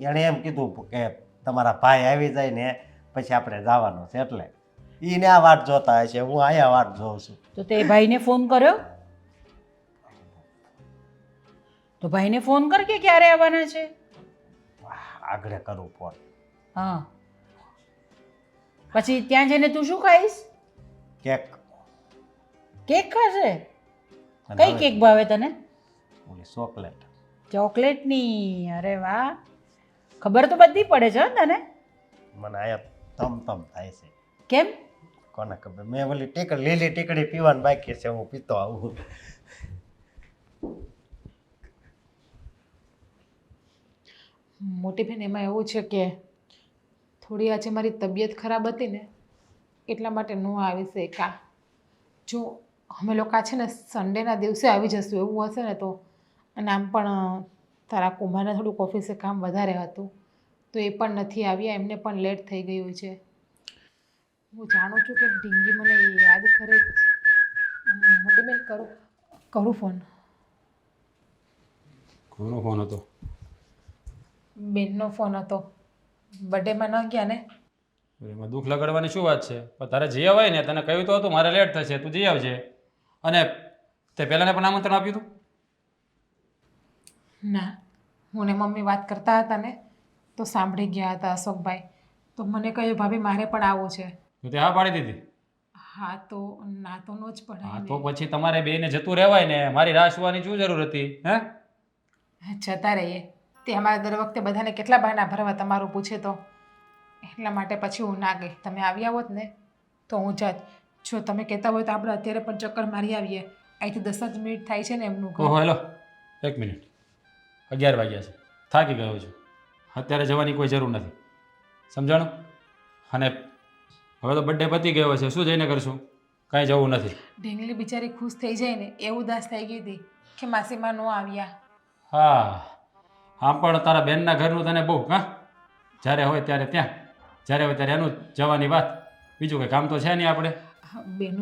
એણે એમ કીધું કે તમારા ભાઈ આવી જાય ને પછી આપણે જવાનું છે, એટલે એને આ વાટ જોતા હશે, હું અહીંયા વાટ જોઉં છું. તો તે ભાઈને ફોન કર્યો? તો ભાઈને ફોન કર કે ક્યારે આવવાના છે. આગળ કરું ફોન. હા, પછી ત્યાં જઈને તું શું ખાઈશ? કેક. કેક ખાશે? અને કઈ હવે કેક ભાવે તને? ઓલી ચોકલેટ. ચોકલેટની? અરે વાહ, ખબર તો બધી પડે છે હો તને. મને આયા તમ થાય છે. કેમ? કોને ખબર, મેં ઓલી લીલી ટીકડી પીવાનું બાકી છે, હું પીતો આવું. મોટી બેન, એમાં એવું છે કે થોડી આજે મારી તબિયત ખરાબ હતી ને એટલા માટે ન આવી શકા. જો અમે લોકો છે ને સન્ડેના દિવસે આવી જશું એવું હશે ને તો, અને આમ પણ તારા કુમારને થોડુંક ઓફિસે કામ વધારે હતું તો એ પણ નથી આવ્યા, એમને પણ લેટ થઈ ગયું છે. હું જાણું છું કે ઢીંગી મને યાદ કરે. મોટી બેન, કરું ફોન. કોનો ફોન હતો? બેનનો ફોન હતો. બર્થડેમાં ન ગયા ને? એમાં દુઃખ લગાડવાની શું વાત છે? પણ તારે જઈ અવાય ને, તને કહ્યું તો હતું મારે લેટ થશે, તું જઈ આવજે. અને તે પહેલાંને પણ આમંત્રણ આપ્યું હતું? ના, હું ને મમ્મી વાત કરતા હતા ને તો સાંભળી ગયા હતા અશોકભાઈ. તો મને કહ્યું ભાભી મારે પણ આવવું છે. તો તે હા પાડી દીધી? હા તો ના તો નો જ હા પડાય તો ને. પછી તમારે બેને જતું રહેવાય ને, મારી રાહ જોવાની શું જરૂર હતી? હે? જતા રહીએ. તે અમારે દર વખતે બધાને કેટલા બહાના ભરવા તમારું પૂછે તો. એટલા માટે પછી હું ના ગઈ. તમે આવ્યા હોત ને તો હું જાત. જો તમે કહેતા હોય તો આપણે અત્યારે પણ ચક્કર મારી આવીએ. અહીંથી 10 જ મિનિટ થાય છે ને એમનું ઘર. ઓહો હેલો, 1 મિનિટ. 11 વાગ્યા છે, થાકી ગયો છું. અત્યારે જવાની કોઈ જરૂર નથી, સમજાણું? અને હવે તો બર્થડે પતી ગયો છે, શું જઈને કરશું? કાંઈ જવું નથી. ઢીંગલી બિચારી ખુશ થઈ જાય ને એ ઉદાસ થઈ ગઈ હતી કે માસીમાં ન આવ્યા. હા, આમ પણ તારા બેનના ઘરનું તને બહુ, હા? જ્યારે હોય ત્યારે ત્યાં, જ્યારે હોય ત્યારે એનું જ જવાની વાત. બીજું કંઈ કામ તો છે નહીં આપણે.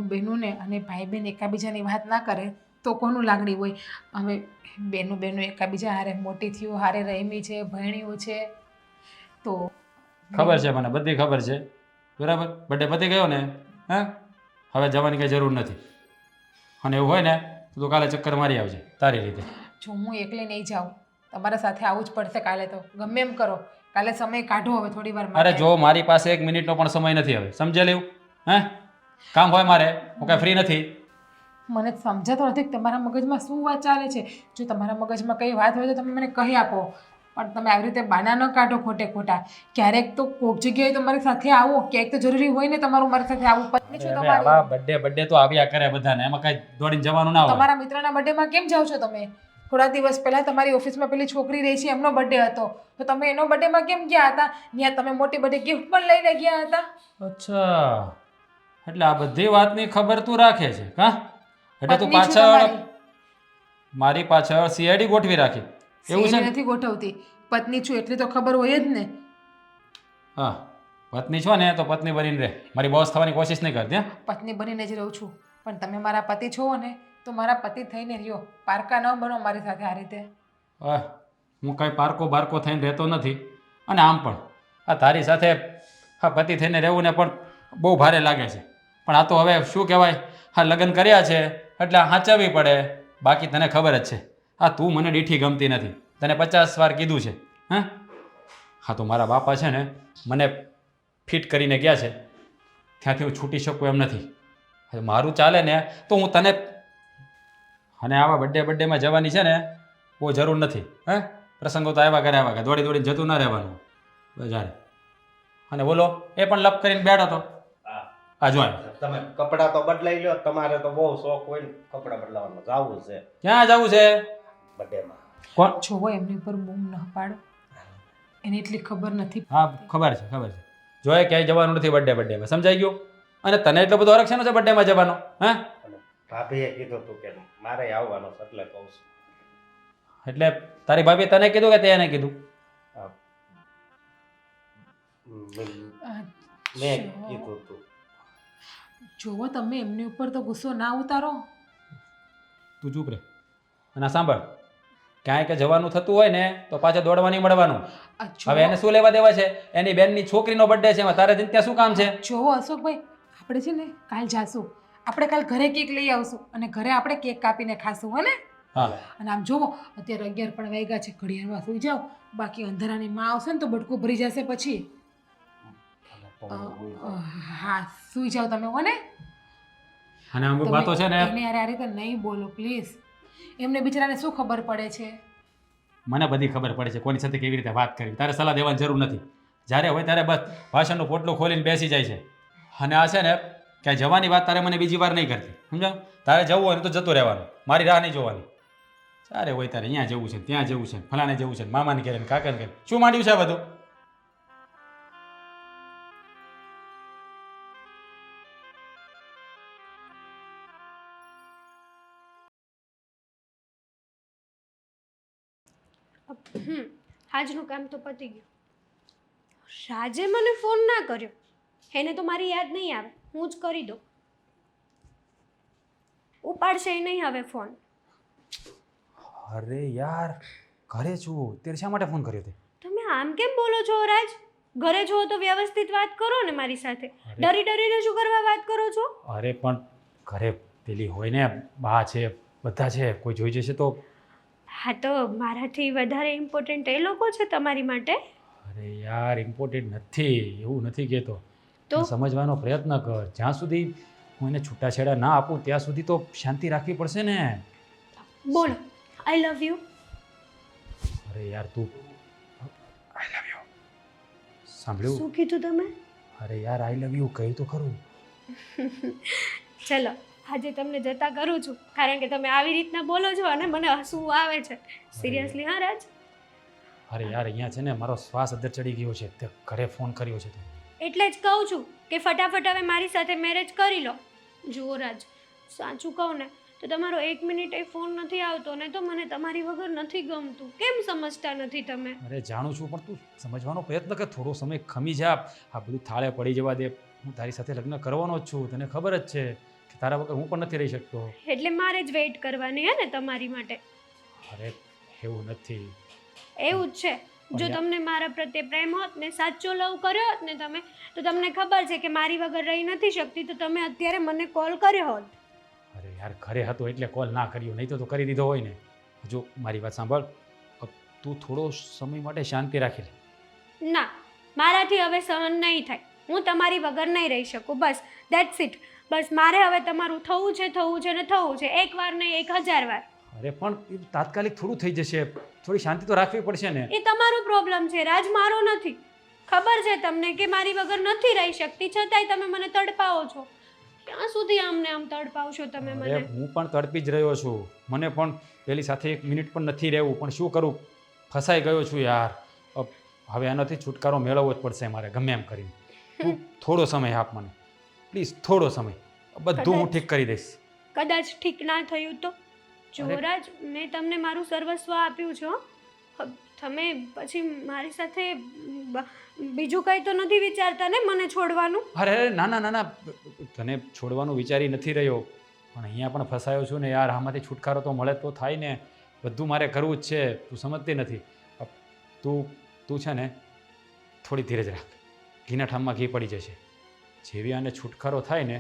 બેનું ને અને ભાઈ બહેન એકાબીજાની વાત ના કરે તો કોનું લાગણી હોય? હવે બેનું એકાબીજા હારે મોટી થયું, હારે રમી છે, ભણ્યું છે, તો ખબર છે મને, બધી ખબર છે, બરાબર. બર્થડે પતી ગયો ને, હા? હવે જવાની કંઈ જરૂર નથી. અને એવું હોય ને તો તું કાલે ચક્કર મારી આવજે તારી રીતે. જો હું એકલી નહીં જાઉં, તમારા સાથે આવવું જ પડશે કાલે. તો ગમે એમ કરો, કાલે સમય કાઢો હવે થોડી વાર અરે જો મારી પાસે 1 મિનિટનો પણ સમય નથી હવે, સમજે લેવું? હે? કામ હોય મારે, હું કાંઈ ફ્રી નથી. મને સમજાતો નથી કે તમારા મગજમાં શું વાત ચાલે છે. જો તમારા મગજમાં કઈ વાત હોય તો તમે મને કહી આપો, પણ તમે આવી રીતે બાના ન કાઢો ખોટે ખોટા. ક્યારેક તો કોઈક જગ્યાએ તમારી સાથે આવો, ક્યાંક તો જરૂરી હોય ને તમારું મારી સાથે આવું. પત્ની છો હવે તમારી. આવા બર્થડે તો આવ્યા કરે બધાને, એમાં કાંઈ દોડીને જવાનું ના હોય. તમારા મિત્રના બર્થડેમાં કેમ જાઓ છો તમે? થોડા દિવસ પહેલા તમારી ઓફિસમાં પેલી છોકરી રહી છે એમનો બર્થડે હતો, તો તમે એનો બર્થડેમાં કેમ ગયા હતા? ત્યાં તમે મોટી બર્થડે ગિફ્ટ પણ લઈને ગયા હતા. અચ્છા, એટલે આ બધી વાતની ખબર તું રાખે છે, હા? એટલે તું પત્ની છું પાછળ તમારી. મારી પાછળ સીઆઈડી ગોઠવી રાખી એવું છે સીએડી ને? નથી ગોઠવતી. પત્ની છું એટલી તો ખબર હોય જ ને. હા, પત્ની છો ને તો પત્ની બનીને રહે, મારી બોસ થવાની કોશિશ નહીં કરતી. હા, પત્ની બનીને જ રહું છું, પણ તમે મારા પતિ છો ને તો મારા પતિ થઈને રહ્યો. પારકા ન બનો મારી સાથે આ રીતે. હું કાંઈ પારકો બારકો થઈને રહેતો નથી. અને આમ પણ આ તારી સાથે હા પતિ થઈને રહેવું ને પણ બહુ ભારે લાગે છે. પણ આ તો હવે શું કહેવાય, હા લગ્ન કર્યા છે એટલે હાચવવી પડે. બાકી તને ખબર જ છે, હા તું મને દીઠી ગમતી નથી, તને 50 વાર કીધું છે. હા તો મારા બાપા છે ને મને ફિટ કરીને ગયા છે, ત્યાંથી હું છૂટી શકું એમ નથી. હવે મારું ચાલે ને તો હું તને, અને આવા બર્થડેમાં જવાની છે ને બહુ જરૂર નથી. પ્રસંગો તો આવ્યા કરે દોડી દોડીને જતું ના રહેવાનું બજારે. અને બોલો એ પણ લપ કરીને બેઠો હતો. હા, આ જો તમે કપડાં તો બદલાઈ લ્યો, તમારે તો બહુ શોખ હોય ને કપડાં બદલાવાનો. જાવું છે ક્યાં જવું છે? બર્થડેમાં. કોણ? જોવો એમની ઉપર બૂમ ન પાડો, એને એટલી ખબર નથી. હા ખબર છે. જોએ ક્યાંય જવાનું નથી બર્થડેમાં, સમજાઈ ગયું? અને તને એટલો બધો હરખ છે ને બર્થડેમાં જવાનો? હા, અને ભાભીએ કીધું તું કે મારે આવવાનું છે એટલે કહું છું. એટલે તારી ભાભી તને કીધું કે તે એને કીધું? હા. મેં કીધું તું. જોવો તમે એમની ઉપર તો ગુસ્સો ના ઉતારો. તું ચૂપ રહે. અને સાંભળ, ક્યાંય કે જવાનું થતું હોય ને તો પાછા દોડવાની મળવાનું. હવે એને શું લેવા દેવા છે? એની બેનની છોકરીનો બર્થડે છે, એમાં તારે ત્યાં શું કામ છે? જોવો અશોકભાઈ, આપણે છે ને કાલ જાશું, આપણે કાલ ઘરે કેક લઈ આવશું અને ઘરે આપણે કેક કાપીને ખાશું, હો ને? હા, અને આમ જોવો અત્યારે 11 પણ વાગ્યા છે, ઘડિયાળમાં સુઈ જાઓ, બાકી અંધારાની માં આવશે ને તો બટકું ભરી જશે પછી. હા સુઈ જાઓ તમે, હો ને? અને અમુક વાતો છે ને એને યાર આ રીતે નહીં બોલો પ્લીઝ. એમને બિચારાને શું ખબર પડે છે? મને બધી ખબર પડે છે કોની સાથે કેવી રીતે વાત કરવી. તારે સલાહ દેવાની જરૂર નથી. જ્યારે હોય ત્યારે બસ ભાષણનું પોટલું ખોલીને બેસી જાય છે. અને આ છે ને ક્યાંય જવાની વાત તારે મને બીજી વાર નહીં કરતી, સમજાવ? તારે જવું હોય ને તો જતું રહેવાનું, મારી રાહ નહીં જોવાની. ચારે હોય તારે અહીંયા જવું છે, ત્યાં જવું છે, ફલાણે જવું છે, મામાને ઘરે ને કાકાને ઘરે. શું માંડ્યું છે આ બધું? આજનું કામ તો પતી ગયું. રાજે મને ફોન ના કર્યો, એને તો મારી યાદ નહીં આવે, હું જ કરી દઉં. ઉપાડશે નહીં હવે ફોન. અરે યાર ઘરે છું ત્યારે શા માટે ફોન કર્યો તે તમે આમ કેમ બોલો છો રાજ? ઘરે છો તો વ્યવસ્થિત વાત કરો ને મારી સાથે. ડરી ડરીને શું કરવા વાત કરો છો? અરે પણ ઘરે પેલી હોય ને બા છે બધા છે કોઈ જોઈ જશે તો હા તો મારાથી વધારે ઇમ્પોર્ટન્ટ એ લોકો છે તમારી માટે. અરે યાર ઇમ્પોર્ટન્ટ નથી એવું નથી કહેતો તો? તું સમજવાનો પ્રયત્ન કર જ્યાં સુધી હું એને છૂટાછેડા ના આપું ત્યાં સુધી તો શાંતિ રાખવી પડશે ને બોલો આઈ લવ યુ. અરે યાર તું આઈ લવ યુ સાંભળ્યું શું કીધું તમે? અરે યાર આઈ લવ યુ કહ્યું તો ખરું ચલો આજે તમને જતા કરું છું કારણ કે તમે આવી રીતના બોલો છો અને મને હસવું આવે છે. સિરિયસલી હા રાજ? અરે યાર અહીંયા છે ને મારો શ્વાસ અદ્દર ચડી ગયો છે તે ઘરે ફોન કર્યો છે તું એટલે જ કહું છું કે ફટાફટ હવે મારી સાથે મેરેજ કરી લો. જુઓ રાજ સાચું કહું ને તો તમારો 1 મિનિટ એ ફોન નથી આવતો ને તો મને તમારી વગર નથી ગમતું. કેમ સમજતા નથી તમે? અરે જાણું છું પણ તું સમજવાનો પ્રયત્ન કર થોડો સમય ખમી જા આ બધું થાળે પડી જવા દે હું તારી સાથે લગ્ન કરવાનો જ છું તને ખબર જ છે કે તારા વગર હું પણ નથી રહી શકતો. એટલે મારે જ વેઇટ કરવાની હે ને તમારી માટે? અરે એવું નથી એવું જ છે. જો તમને મારા પ્રત્યે પ્રેમ હોત ને સાચો લવ કર્યો હોત ને તમે તો તમને ખબર છે કે મારી વગર રહી નથી શકતી તો તમે અત્યારે મને કોલ કર્યો હોત. અરે યાર ઘરે હતો એટલે કોલ ના કર્યો નહીં તો કરી દીધો હોય ને. જો મારી વાત સાંભળ તું થોડો સમય માટે શાંતિ રાખી લે. ના મારાથી હવે સહન નહીં થાય. હું તમારી વગર નહીં રહી શકું. બસ દેટ્સ ઇટ. બસ મારે હવે તમારું થવું છે ને થવું છે. એકવાર નહીં 1000 વાર. અરે પણ એ તાત્કાલિક થોડું થઈ જશે થોડી શાંતિ તો રાખવી પડશે ને. એ તમારો પ્રોબ્લેમ છે રાજ મારો નથી. ખબર છે તમને કે મારી વગર નથી રહી શકતી છતાંય તમે મને તડપાવો છો. ક્યાં સુધી આમને આમ તડપાવશો તમે અરે મને? હું પણ તડપી જ રહ્યો છું મને પણ પેલી સાથે 1 મિનિટ પણ નથી રહેવું પણ શું કરું ફસાઈ ગયો છું યાર. હવે આનાથી છુટકારો મેળવવો જ પડશે મારે ગમે એમ કરીને. તું થોડો સમય આપ મને પ્લીઝ થોડો સમય બધું હું ઠીક કરી દઈશ. કદાચ ઠીક ના થયું તો? જોરાજ મેં તમને મારું સર્વસ્વ આપ્યું છે હો. તમે પછી મારી સાથે બીજું કંઈ તો નથી વિચારતા ને મને છોડવાનું? અરે ના ના ના ના તને છોડવાનું વિચારી નથી રહ્યો પણ અહીંયા પણ ફસાયો છું ને યાર આમાંથી છુટકારો તો મળે તો થાય ને. બધું મારે કરવું જ છે તું સમજતી નથી. તું છે ને થોડી ધીરજ રાખ ઘીના ઠામમાં ઘી પડી જશે. જેવી આને છુટકારો થાય ને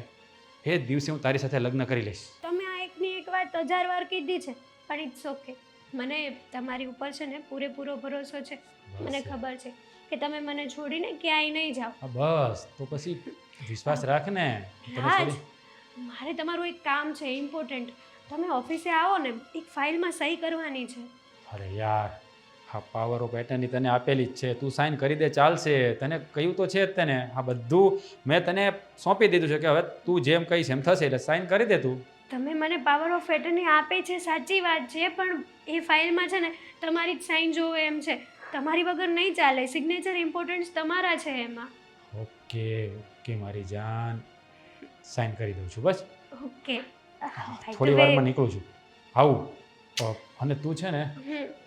એ જ દિવસે હું તારી સાથે લગ્ન કરી લઈશ. તમે આ એકની એક વાત 1000 વાર કીધી છે પણ ઇટ્સ ઓકે. મને તમારી ઉપર છે ને પૂરેપૂરો ભરોસો છે. મને ખબર છે કે તમે મને છોડીને ક્યાંય નહીં જાઓ. બસ તો પછી વિશ્વાસ રાખ ને. હા મારે તમારું એક કામ છે ઇમ્પોર્ટન્ટ. તમે ઓફિસે આવો ને એક ફાઇલમાં સહી કરવાની છે. અરે યાર હા પાવર ઓફ એટર્ની તને આપેલી જ છે તું સાઇન કરી દે ચાલશે. તને કહ્યું તો છે જ તને આ બધું મેં તને સોંપી દીધું છે કે હવે તું જેમ કહીશ એમ થશે એટલે સાઇન કરી દે તું. તમે મને પાવર ઓફ એટર્ની આપી છે સાચી વાત છે પણ એ ફાઇલમાં છે ને તમારી જ સાઇન જોવે એમ છે. તમારી વગર નહીં ચાલે. સિગ્નેચર ઇમ્પોર્ટન્સ તમારા છે એમાં. ઓકે ઓકે મારી જાન સાઇન કરી દઉં છું બસ. ઓકે થોડી વારમાં નીકળું છું આવું. અને તું છે ને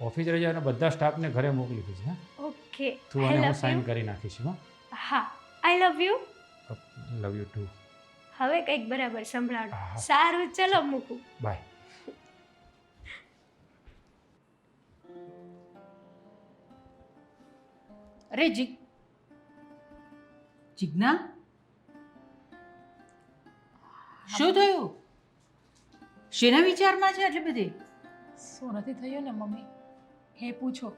ઓફિસ રહી જાય અને બધા સ્ટાફને ઘરે મોકલી દીધું છે. ઓકે તું અને હું સાઇન કરી નાખીશું. હા I love you. Love you too. હવે કંઈક બરાબર સંભળાડો. સારું ચલો મૂકું. બાય. અરે જીજ્ઞા શું થયું? શેના વિચારમાં છે આટલી બધી? શું નથી થયું ને મમ્મી એ પૂછો.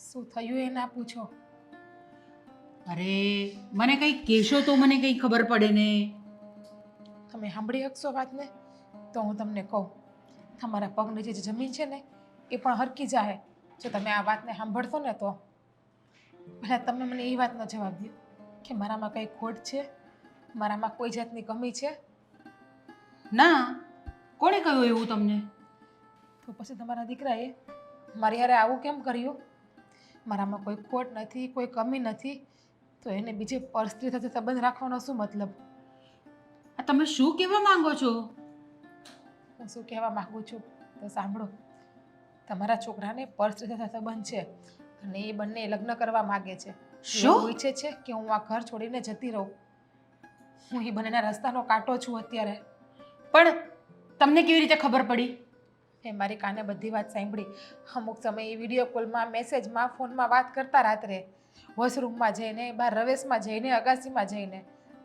શું થયું એ ના પૂછો. અરે મને કંઈ કહેશો તો મને કંઈ ખબર પડે ને. તમે સાંભળી શકશો વાતને તો હું તમને કહું. તમારા પગની જે જમીન છે ને એ પણ હરકી જાય જો તમે આ વાતને સાંભળશો ને તો. પહેલાં તમે મને એ વાતનો જવાબ દો કે મારામાં કંઈ ખોટ છે? મારામાં કોઈ જાતની કમી છે? ના કોણે કહ્યું એવું તમને? તો પછી તમારા દીકરાએ મારી હારે આવું કેમ કર્યું? મારામાં કોઈ ખોટ નથી કોઈ કમી નથી તો એને બીજે પર સ્ત્રી સાથે સંબંધ રાખવાનો શું મતલબ? આ તમે શું કહેવા માંગો છો? હું શું કહેવા માગું છું તો સાંભળો. તમારા છોકરાને પર સ્ત્રી સાથે સંબંધ છે અને એ બંને લગ્ન કરવા માગે છે. શું ઈચ્છે છે કે હું આ ઘર છોડીને જતી રહું. હું એ બંનેના રસ્તાનો કાંટો છું અત્યારે. પણ તમને કેવી રીતે ખબર પડી? મેં મારી કાને બધી વાત સાંભળી. અમુક સમયે વિડીયો કોલમાં, મેસેજમાં, ફોનમાં વાત કરતા રાત્રે, વોશરૂમમાં જઈને, બહાર રવેશમાં જઈને, અગાસીમાં જઈને.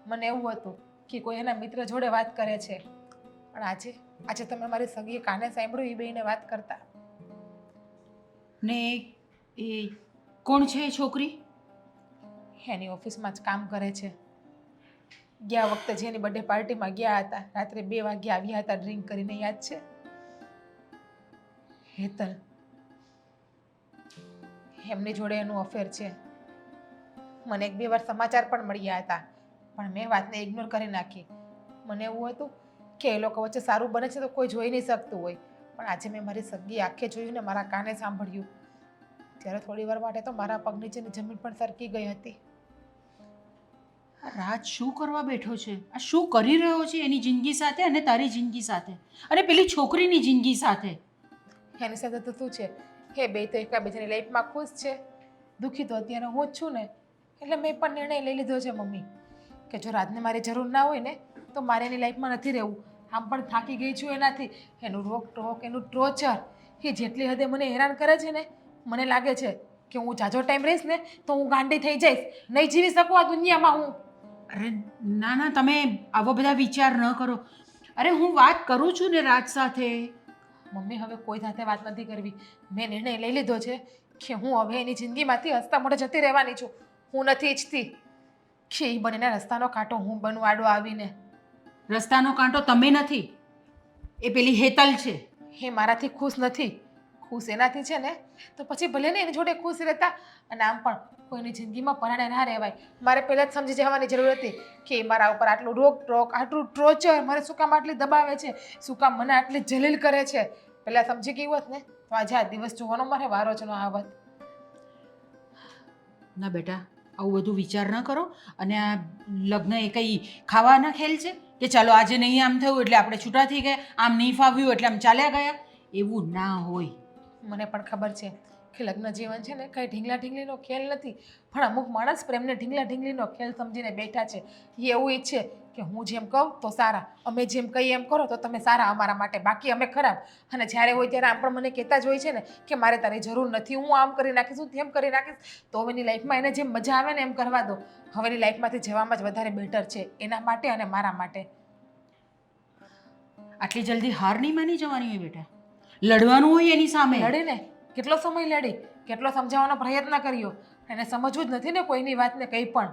મને એવું હતું કે કોઈ એના મિત્ર જોડે વાત કરે છે. પણ આજે તમે મારી સગીએ કાને સાંભળ્યું એ બેયને વાત કરતા. ને એ કોણ છે એ છોકરી? એની ઓફિસમાં જ કામ કરે છે. ગયા વખતે જેની બર્થડે પાર્ટીમાં ગયા હતા, રાત્રે 2 વાગે આવ્યા હતા ડ્રિંક કરીને, યાદ છે? હેતલ. એમની જોડે એનું અફેર છે. મને 1-2 વાર સમાચાર પણ મળ્યા હતા, પણ મેં વાતને ઇગ્નોર કરી નાખી. મને એવું હતું કે એ લોકો વચ્ચે સારું બને છે તો કોઈ જોઈ નહીં શકતું હોય, પણ આજે મેં મારી સગી આંખે જોયું ને મારા કાને સાંભળ્યું, ત્યારે થોડી વાર માટે તો મારા પગ નીચેની જમીન પણ સરકી ગઈ હતી. આ રાજ શું કરવા બેઠો છે? આ શું કરી રહ્યો છે એની જિંદગી સાથે અને તારી જિંદગી સાથે અને પેલી છોકરીની જિંદગી સાથે? એની સાથે તો શું છે, એ બે તો એકબીજાની લાઈફમાં ખુશ છે. દુઃખી તો અત્યારે હું જ છું ને. એટલે મેં પણ નિર્ણય લઈ લીધો છે મમ્મી, કે જો રાજને મારી જરૂર ના હોય ને તો મારે એની લાઈફમાં નથી રહેવું. આમ પણ થાકી ગઈ છું એનાથી. એનું રોકટોક, એનું ટોર્ચર, એ જેટલી હદે મને હેરાન કરે છે ને, મને લાગે છે કે હું જાજો ટાઈમ રહીશ ને તો હું ગાંડી થઈ જઈશ, નહીં જીવી શકું આ દુનિયામાં હું. અરે ના ના, તમે આવા બધા વિચાર ન કરો. અરે હું વાત કરું છું ને રાજ સાથે. મમ્મી હવે કોઈ સાથે વાત નથી કરવી. મેં નિર્ણય લઈ લીધો છે કે હું હવે એની જિંદગીમાંથી હસતા મોઢે જતી રહેવાની છું. હું નથી ઈચ્છતી કે એ બનીને રસ્તાનો કાંટો હું બનવું આડો આવીને. રસ્તાનો કાંટો તમે નથી, એ પેલી હેતલ છે. એ મારાથી ખુશ નથી. ખુશ એનાથી છે ને તો પછી ભલે ને એની જોડે ખુશ રહેતા. અને આમ પણ કોઈની જિંદગીમાં પરાણે ના રહેવાય. મારે પહેલાં જ સમજી જવાની જરૂર હતી કે મારા ઉપર આટલું રોકટોક, આટલું ટોર્ચર, મારે શું કામ આટલી દબાવે છે, શું કામ મને આટલી જલીલ કરે છે. પહેલાં સમજી ગઈ હોત ને તો આજે આ દિવસ જોવાનો મારે વારો જ ન આવત. ના બેટા, આવું બધું વિચાર ન કરો. અને આ લગ્ન એ કંઈ ખાવાના ખેલ છે કે ચાલો આજે નહીં આમ થયું એટલે આપણે છૂટા થઈ ગયા, આમ નહીં ફાવ્યું એટલે આમ ચાલ્યા ગયા? એવું ના હોય. મને પણ ખબર છે કે લગ્ન જીવન છે ને કંઈ ઢીંગલા ઢીંગલીનો ખેલ નથી, પણ અમુક માણસ પ્રેમને ઢીંગલા ઢીંગલીનો ખેલ સમજીને બેઠા છે. એ એવું ઈચ્છે કે હું જેમ કહું તો સારા, અમે જેમ કહીએ એમ કરો તો તમે સારા અમારા માટે, બાકી અમે ખરાબ. અને જ્યારે હોય ત્યારે આમ પણ મને કહેતા જ હોય છે ને કે મારે તારી જરૂર નથી, હું આમ કરી નાખીશ, હું તેમ કરી નાખીશ. તો હવેની લાઈફમાં એને જેમ મજા આવે ને એમ કરવા દો. હવેની લાઈફમાંથી જવામાં જ વધારે બેટર છે એના માટે અને મારા માટે. આટલી જલ્દી હાર નહીં માની જવાની હોય બેટા. લડવાનું હોય એની સામે. લડીને કેટલો સમય લડી, કેટલો સમજાવવાનો પ્રયત્ન કર્યો, એને સમજવું જ નથી ને કોઈની વાતને કંઈ પણ.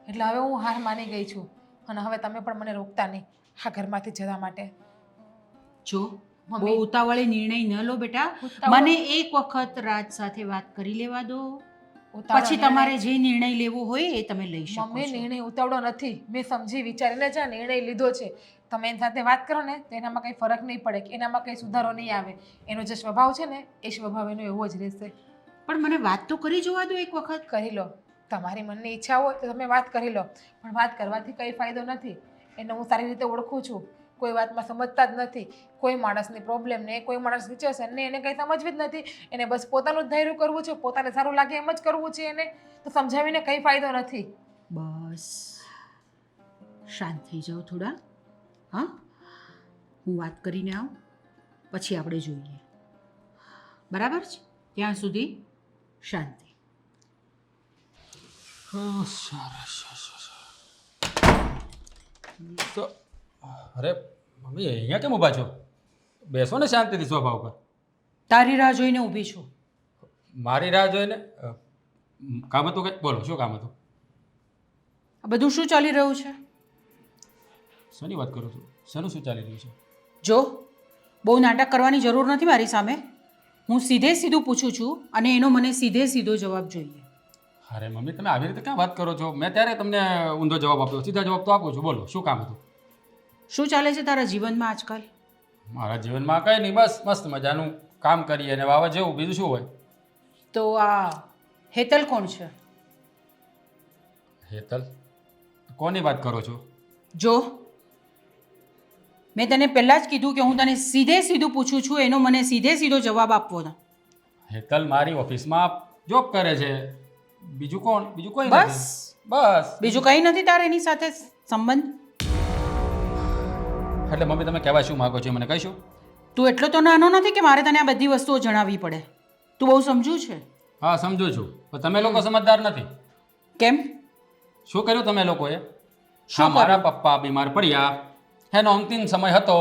એટલે હવે હું હાર માની ગઈ છું અને હવે તમે પણ મને રોકતા નહીં આ ઘરમાંથી જવા માટે. જો મમ્મી. બહુ ઉતાવળે નિર્ણય ન લો બેટા. ઉતાવળ- મને એક વખત રાજ સાથે વાત કરી લેવા દો, ઉતાવળો પછી નિર્ણય- તમારે જે નિર્ણય લેવો હોય એ તમે લઈ શકો મમ્મી, છો. નિર્ણય ઉતાવળો નથી. મેં સમજી વિચારીને જ આ નિર્ણય લીધો છે. તમે એની સાથે વાત કરો ને તો એનામાં કંઈ ફરક નહીં પડે, કે એનામાં કંઈ સુધારો નહીં આવે. એનો જે સ્વભાવ છે ને એ સ્વભાવ એનો એવો જ રહેશે. પણ મને વાત તો કરી જોવા દો એક વખત. કરી લો, તમારી મનની ઈચ્છા હોય તો તમે વાત કરી લો, પણ વાત કરવાથી કંઈ ફાયદો નથી. એને હું સારી રીતે ઓળખું છું. કોઈ વાતમાં સમજતા જ નથી. કોઈ માણસની પ્રોબ્લેમને, કોઈ માણસ સિચ્યુએશનને એને કંઈ સમજવી જ નથી. એને બસ પોતાનું જ ધૈર્ય કરવું છે, પોતાને સારું લાગે એમ જ કરવું છે એને. તો સમજાવીને કંઈ ફાયદો નથી. બસ શાંત થઈ જાઓ થોડા. હા, હું વાત કરીને આવું પછી આપણે જોઈએ, બરાબર છે? ત્યાં સુધી શાંતિ. તો અરે મમ્મી, અહીંયા કેમ ઊભા છો? બેસો ને શાંતિથી સોફા ઉપર. તારી રાહ જોઈને ઊભી છું. મારી રાહ જોઈને કામ હતું કંઈ? બોલો, શું કામ હતું? આ બધું શું ચાલી રહ્યું છે? શેની વાત કરું છું? શેનું શું ચાલી રહ્યું છે? જો, બહુ નાટક કરવાની જરૂર નથી મારી સામે. હું સીધે સીધું પૂછું છું અને એનો મને સીધે સીધો જવાબ જોઈએ. અરે મમ્મી, તમે આવી રીતે ક્યાં વાત કરો છો? મેં ત્યારે તમને ઊંધો જવાબ આપ્યો, સીધા જવાબ તો આપું છું. બોલો, શું કામ હતું? શું ચાલે છે તારા જીવનમાં આજકાલ? મારા જીવનમાં કંઈ નહીં, બસ મસ્ત મજાનું કામ કરીએ અને વાવા જેવું, બીજું શું હોય? તો આ હેતલ કોણ છે? હેતલ? કોની વાત કરો છો? જો, મેં તને પહેલાં જ કીધું કે હું તને સીધે સીધું પૂછું છું, એનો મને સીધે સીધો જવાબ આપવો છે. હેતલ મારી ઓફિસમાં જોબ કરે છે. બીજું કોણ? બીજું કોઈ બસ? નથી. બસ. બીજું કંઈ નથી તારે એની સાથે સંબંધ? એટલે મમ્મી, તમે કહેવા શું માગો છો મને કહીશું? તું એટલો તો નાનો નથી કે મારે તને આ બધી વસ્તુઓ જણાવવી પડે. તું બહુ સમજુ છે. હા સમજુ છું, પણ તમે લોકો સમજદાર નથી. કેમ? શું કર્યું તમે લોકોએ? શું હા, મારા પપ્પા બીમાર પડ્યા, એનો અંતિમ સમય હતો,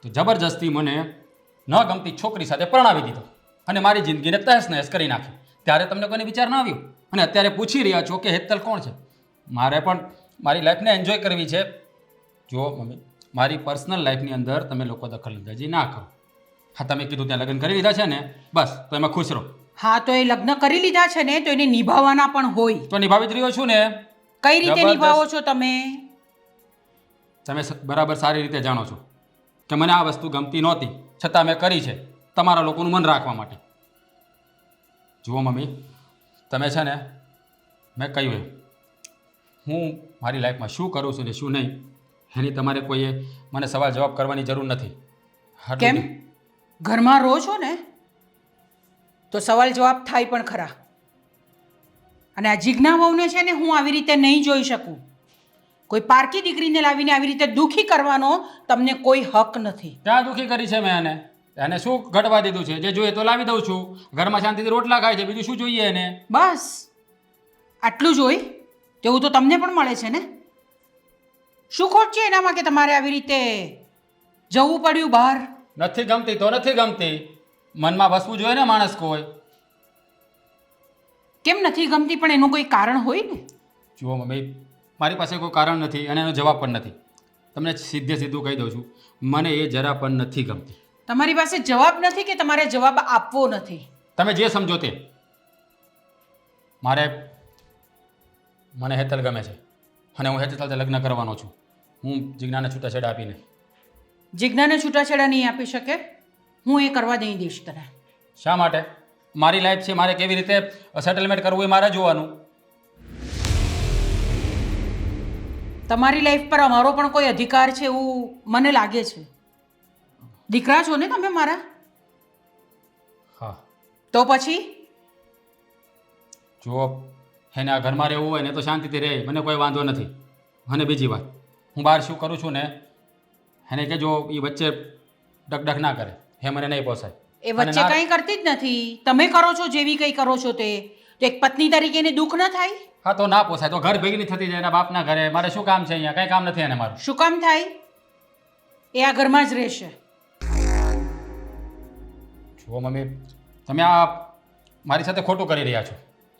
તો જબરજસ્તી મને ન ગમતી છોકરી સાથે પરણાવી દીધો અને મારી જિંદગીને તહેસ નહેસ કરી નાખી. ત્યારે તમને કોઈને વિચાર ના આવ્યો? અને અત્યારે પૂછી રહ્યા છો કે હેતલ કોણ છે? મારે પણ મારી લાઈફને એન્જોય કરવી છે. જુઓ મમ્મી, મારી પર્સનલ લાઈફની અંદર તમે લોકો દખલઅંદાજી ના કરો. હા, તમે કીધું ત્યાં લગ્ન કરી લીધા છે ને, બસ તો એમાં ખુશ રહો. હા, તો એ લગ્ન કરી લીધા છે ને, તો એને નિભાવવાના પણ હોય. તો નિભાવી જ રહ્યો છું ને. કઈ રીતે જબરદસ્ત. નિભાવો છો તમે? તમે બરાબર સારી રીતે જાણો છો કે મને આ વસ્તુ ગમતી નહોતી, છતાં મેં કરી છે તમારા લોકોનું મન રાખવા માટે. જુઓ મમ્મી, તમે છે ને, મેં કહ્યું એમ, હું મારી લાઈફમાં શું કરું છું ને શું નહીં એની તમારે કોઈએ મને સવાલ જવાબ કરવાની જરૂર નથી. આટલું કેમ? જ. ઘરમાં રહો છો ને, તો સવાલ જવાબ થાય પણ ખરા. અને આ જીજ્ઞા વહુને છે ને, હું આવી રીતે નહીં જોઈ શકું. કોઈ પારકી દીકરીને લાવીને આવી રીતે દુઃખી કરવાનો તમને કોઈ હક નથી. ક્યાં દુઃખી કરી છે મેં એને શું ઘટવા દીધું છે? જે જોઈએ તો લાવી દઉં છું, ઘરમાં શાંતિથી રોટલા ખાય છે, બીજું શું જોઈએ એને? બસ આટલું જ હોય? તેવું તો તમને પણ મળે છે ને. શું ખોટ છે એનામાં કે તમારે આવી રીતે જવું પડ્યું બહાર? નથી ગમતી તો નથી ગમતી, મનમાં વસવું જોઈએ ને માણસ કોઈ. કેમ નથી ગમતી? પણ એનું કોઈ કારણ હોય ને. જુઓ મમ્મી, મારી પાસે કોઈ કારણ નથી અને એનો જવાબ પણ નથી. તમને સીધે સીધું કહી દઉં છું, મને એ જરા પણ નથી ગમતી. તમારી પાસે જવાબ નથી કે તમારે જવાબ આપવો નથી? તમે જે સમજો તે. મને હેતલ ગમે છે અને હું હેતલ સાથે લગ્ન કરવાનો છું. હું જીજ્ઞાને છૂટાછેડા આપી નહીં. જીજ્ઞાને છૂટાછેડા નહીં આપી શકે. હું એ કરવા નહીં દઈશ તને. શા માટે? મારી લાઈફ છે, મારે કેવી રીતે સેટલમેન્ટ કરવું એ મારે જોવાનું. તમારી લાઈફ પર અમારો પણ કોઈ અધિકાર છે એવું મને લાગે છે. દીકરા છો ને તમે મારા? હા. તો પછી જુઓ, એને આ ઘરમાં રહેવું હોય ને તો શાંતિથી રહે, મને કોઈ વાંધો નથી. અને બીજી વાત, હું બહાર શું કરું છું ને એને કે જો એ વચ્ચે ડકડક ના કરે, એ મને નહીં પોસાય. એ વચ્ચે કંઈ કરતી જ નથી. તમે કરો છો જેવી કંઈ કરો છો તે. તો એક પત્ની તરીકે એને દુઃખ ન થાય? હા, તો ના પોસાય તો ઘર ભેગી થતી જાય એના બાપના ઘરે. મારે શું કામ છે અહીંયા? કંઈ કામ નથી એને મારું. શું કામ થાય? એ આ ઘરમાં જ રહેશે. જુઓ મમ્મી, તમે આ મારી સાથે ખોટું કરી રહ્યા છો.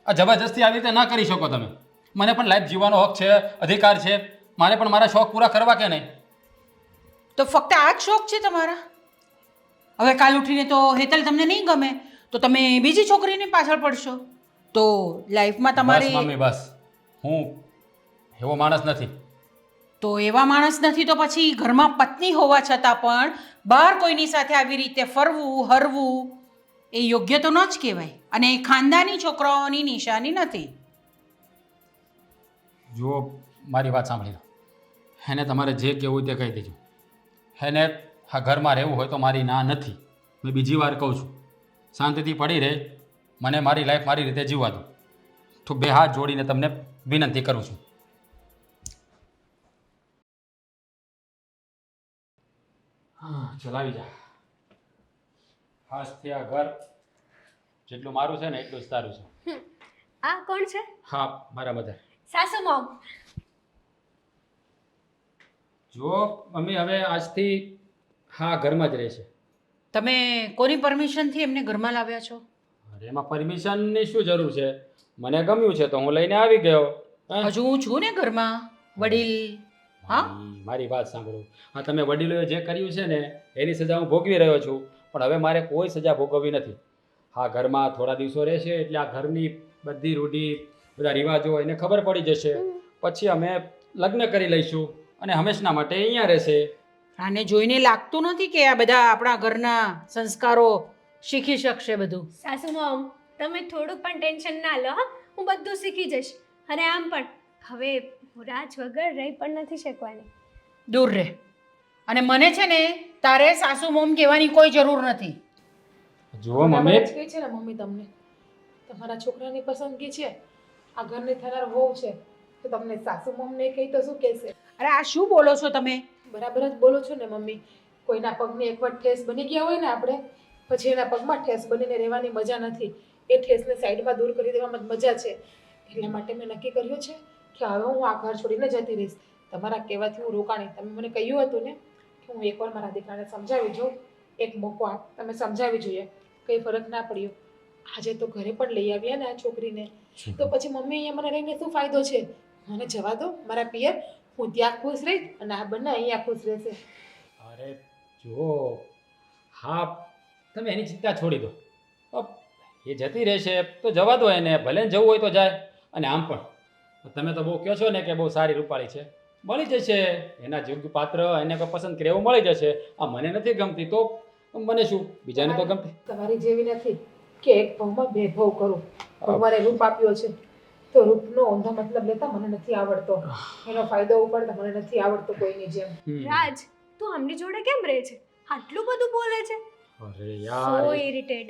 આ જબરજસ્તી આવી રીતે ના કરી શકો તમે. મને પણ લાઈફ જીવવાનો હક છે, અધિકાર છે. મારે પણ મારા શોખ પૂરા કરવા કે નહીં? તો ફક્ત આ જ શોખ છે તમારા? હવે કાલ ઉઠીને તો હેતલ તમને નહીં ગમે તો તમે બીજી છોકરીની પાછળ પડશો. તો લાઈફમાં બસ તમારી મમ્મી બસ, હું એવો માણસ નથી. તો એવા માણસ નથી તો પછી ઘરમાં પત્ની હોવા છતાં પણ બહાર કોઈની સાથે આવી રીતે ફરવું હરવું એ યોગ્ય તો ન જ કહેવાય. અને એ ખાનદાની છોકરાઓની નિશાની નથી. જુઓ, મારી વાત સાંભળી લો. એને તમારે જે કહેવું હોય તે કહી દેજો. એને આ ઘરમાં રહેવું હોય તો મારી ના નથી. મેં બીજી વાર કહું છું, શાંતિથી પડી રહે, મને મારી લાઈફ મારી રીતે જીવવા દો. તો બે હાથ જોડીને તમને વિનંતી કરું છું. હા, ચલાવી જા. આજથી આ ઘર જેટલું મારું છે ને એટલું જ તારું છે. આ કોણ છે? હા, મારા મધર. સાસુ મોમ. જુઓ મમ્મી, હવે આજથી હા ઘરમાં જ રહેશે. તમે કોની પરમિશનથી એમને ઘરમાં લાવ્યા છો? અરે એમાં પરમિશનની શું જરૂર છે? મને ગમ્યું છે તો હું લઈને આવી ગયો. હે? હજુ હું છું ને ઘરમાં વડીલ. હા, મારી વાત સાંભળો. હા, તમે વડીલોએ જે કર્યું છે ને એની સજા હું ભોગવી રહ્યો છું, પણ હવે મારે કોઈ સજા ભોગવવી નથી. હા, ઘરમાં થોડા દિવસો રહેશે એટલે આ ઘરની બધી રૂઢી, બધા રિવાજો એને ખબર પડી જશે. પછી અમે લગ્ન કરી લઈશું અને હંમેશના માટે અહીંયા રહેશે. આને જોઈને લાગતું નથી કે આ બધા આપણા ઘરના સંસ્કારો શીખી શકશે બધું. સાસુ મોમ, તમે થોડુંક પણ ટેન્શન ના લો. હા, હું બધું શીખી જઈશ. અને આમ પણ હવે હું રાજ વગર રહી પણ નથી શકવાની. દૂર રહે. અને મને છે ને તારે સાસુ મોમ કહેવાની કોઈ જરૂર નથી. જુઓ બરાબર મમ્મી, જ કહે છે ને મમ્મી તમને. તમારા છોકરાની પસંદગી છે, આ ઘરની થનાર વહુ છે, તો તમને સાસુ મોમ નહીં કહી તો શું કહેશે? અરે આ શું બોલો છો તમે? બરાબર જ બોલો છો ને મમ્મી. કોઈના પગની એક વાર ઠેસ બની ગયા હોય ને આપણે, પછી એના પગમાં ઠેસ બનીને રહેવાની મજા નથી. એ ઠેસને સાઈડમાં દૂર કરી દેવામાં જ મજા છે. એટલા માટે મેં નક્કી કર્યું છે કે હવે હું આ ઘર છોડીને જતી રહીશ. તમારા કહેવાથી હું રોકાણી. તમે મને કહ્યું હતું ને કે હું એકવાર મારા દીકરાને સમજાવી જોઉં, એક મોકો આપ, તમે સમજાવી જોઈએ. કંઈ ફરક ના પડ્યો. આજે તો ઘરે પણ લઈ આવ્યા ને આ છોકરીને, તો પછી મમ્મી અહીંયા મને રહીને શું ફાયદો છે? મને જવા દો મારા પિયર, હું ત્યાં ખુશ રહીશ અને આ બંને અહીંયા ખુશ રહેશે. અરે જુઓ, હા તમે એની ચિંતા છોડી દો. એ જતી રહેશે તો જવા દો એને, ભલે ને જવું હોય તો જાય. અને આમ પણ તમે તો બહુ કહો છો ને કે બહુ સારી રૂપાળી છે, મળી જશે એના યોગ્ય પાત્ર, એને કોઈ પસંદ કરે એવું મળી જશે. આ મને નથી ગમતી તો મને શું, બીજાને તો ગમતી. તમારી જેવી નથી કે એક ભાવમાં બે ભાવ કરું. ભગવાને રૂપ આપ્યો છે તો રૂપનો ઊંધો મતલબ લેતા મને નથી આવડતો, એનો ફાયદો ઉપાડતા મને નથી આવડતો કોઈની જેમ. રાજ, તું આમની જોડે કેમ રહે છે? આટલું બધું બોલે છે. અરે સો યાર, ઇરિટેડ.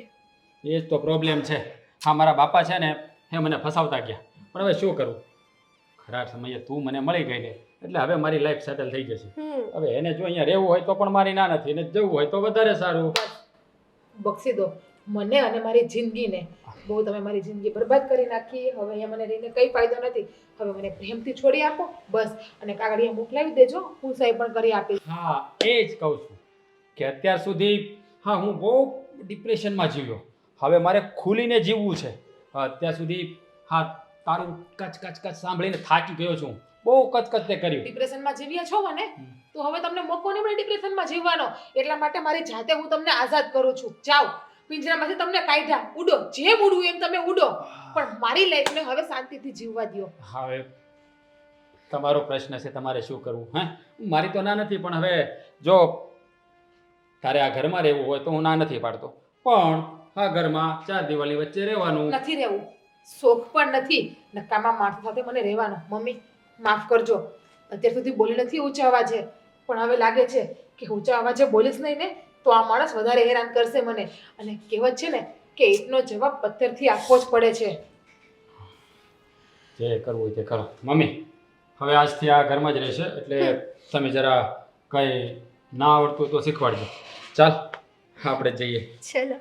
એ જ તો પ્રોબ્લેમ છે. હા, મારા બાપા છે ને એ મને ફસાવતા ગયા, પણ હવે શું કરું, ખરા સમયે તું મને મળી ગઈ ને એટલે હવે મારી લાઈફ સેટલ થઈ જશે. હવે એને જો અહીંયા રહેવું હોય તો પણ મારી ના નથી, ને જવું હોય તો વધારે સારું. બક્ષી દો મને અને મારી જિંદગીને. બહુ તમે મારી જિંદગી બરબાદ કરી નાખી. હવે અહીંયા મને રહીને કંઈ ફાયદો નથી. હવે મને પ્રેમથી છોડી આપો બસ, અને કાગળિયા મોકલાવી દેજો, હું સહી પણ કરી આપીશ. હા, એ જ કહું છું કે અત્યાર સુધી હા હું બહુ ડિપ્રેશનમાં જીવ્યો, હવે મારે ખુલીને જીવવું છે. અત્યાર સુધી હા તારું કચ કચ કચ સાંભળીને થાકી ગયો છું, બહુ કચકચ તે કર્યું. ડિપ્રેશનમાં જીવ્યા છો મને, તો હવે તમને મોકો નહીં મળે ડિપ્રેશનમાં જીવવાનો. એટલા માટે મારી જાતે હું તમને આઝાદ કરું છું. જાઓ, પિંજરામાંથી તમને કાઢ્યા, ઉડો, જેમ ઉડવું એમ તમે ઉડો, પણ મારી લાઈફને હવે શાંતિથી જીવવા દો. હવે તમારો પ્રશ્ન છે, તમારે શું કરવું? હે, મારી તો ના નથી, પણ હવે જો તારે આ ઘરમાં રહેવું હોય તો હું ના નથી પાડતો, પણ આ ઘરમાં 4 દિવાલી વચ્ચે રહેવાનું નથી રહેવું, શોખ પણ નથી. નકામા માણસો સાથે મને રહેવાનો. મમ્મી માફ કરજો, અત્યાર સુધી બોલી નથી ઊંચા અવાજે, પણ હવે લાગે છે કે ઊંચા અવાજે બોલીશ નહીં ને તો આ માણસ વધારે હેરાન કરશે મને. અને કહેવત છે ને કે ઈંટનો જવાબ પથ્થરથી આપવો જ પડે છે. જે કરવું હોય તે કરો. મમ્મી હવે આજથી આ ઘરમાં જ રહેશે, એટલે તમે જરા કંઈ ના આવડતું તો શીખવાડજો. ચાલ આપણે જઈએ. ચલો.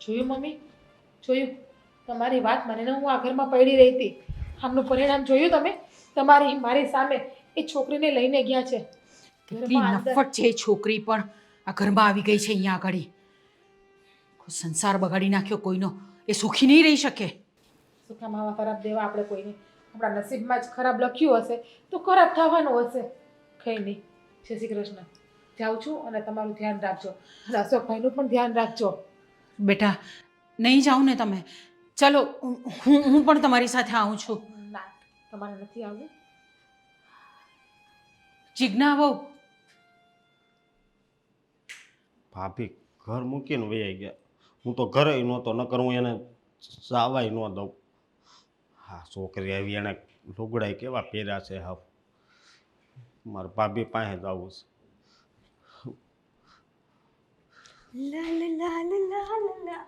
જોયું મમ્મી, જોયું તમારી વાત મને હું આ ઘરમાં પડી રહી હતી. આમનું પરિણામ જોયું તમે? તમારી મારી સામે એ છોકરીને લઈને ગયા છે. કેટલી નફટ છે એ છોકરી પણ આ ઘરમાં આવી ગઈ છે અહીંયા આગળ. સંસાર બગાડી નાખ્યો કોઈનો, એ સુખી નહીં રહી શકે. સુખા માવા ખરાબ દેવા આપણે કોઈને, આપણા નસીબમાં જ ખરાબ લખ્યું હશે તો ખરાબ થવાનું હશે. કંઈ નહીં. જય શ્રી કૃષ્ણ. જાઉં છું અને તમારું ધ્યાન રાખજો, અને અશોકભાઈનું પણ ધ્યાન રાખજો. બેટા નહીં જાઓ ને તમે, ચલો હું પણ તમારી સાથે આવું છું. ના, તમારે નથી આવવું. જીજ્ઞા બહુ ભાભી ઘર મૂકીને વહી ગયા. હું તો ઘરે નહોતો, નકર હું એને સાવાય ન દઉં. હા, છોકરી આવી, એને લુગડાઈ કેવા પહેર્યા છે. હા, મારા ભાભી પાસે જ આવું છે. લા લા લા લા લા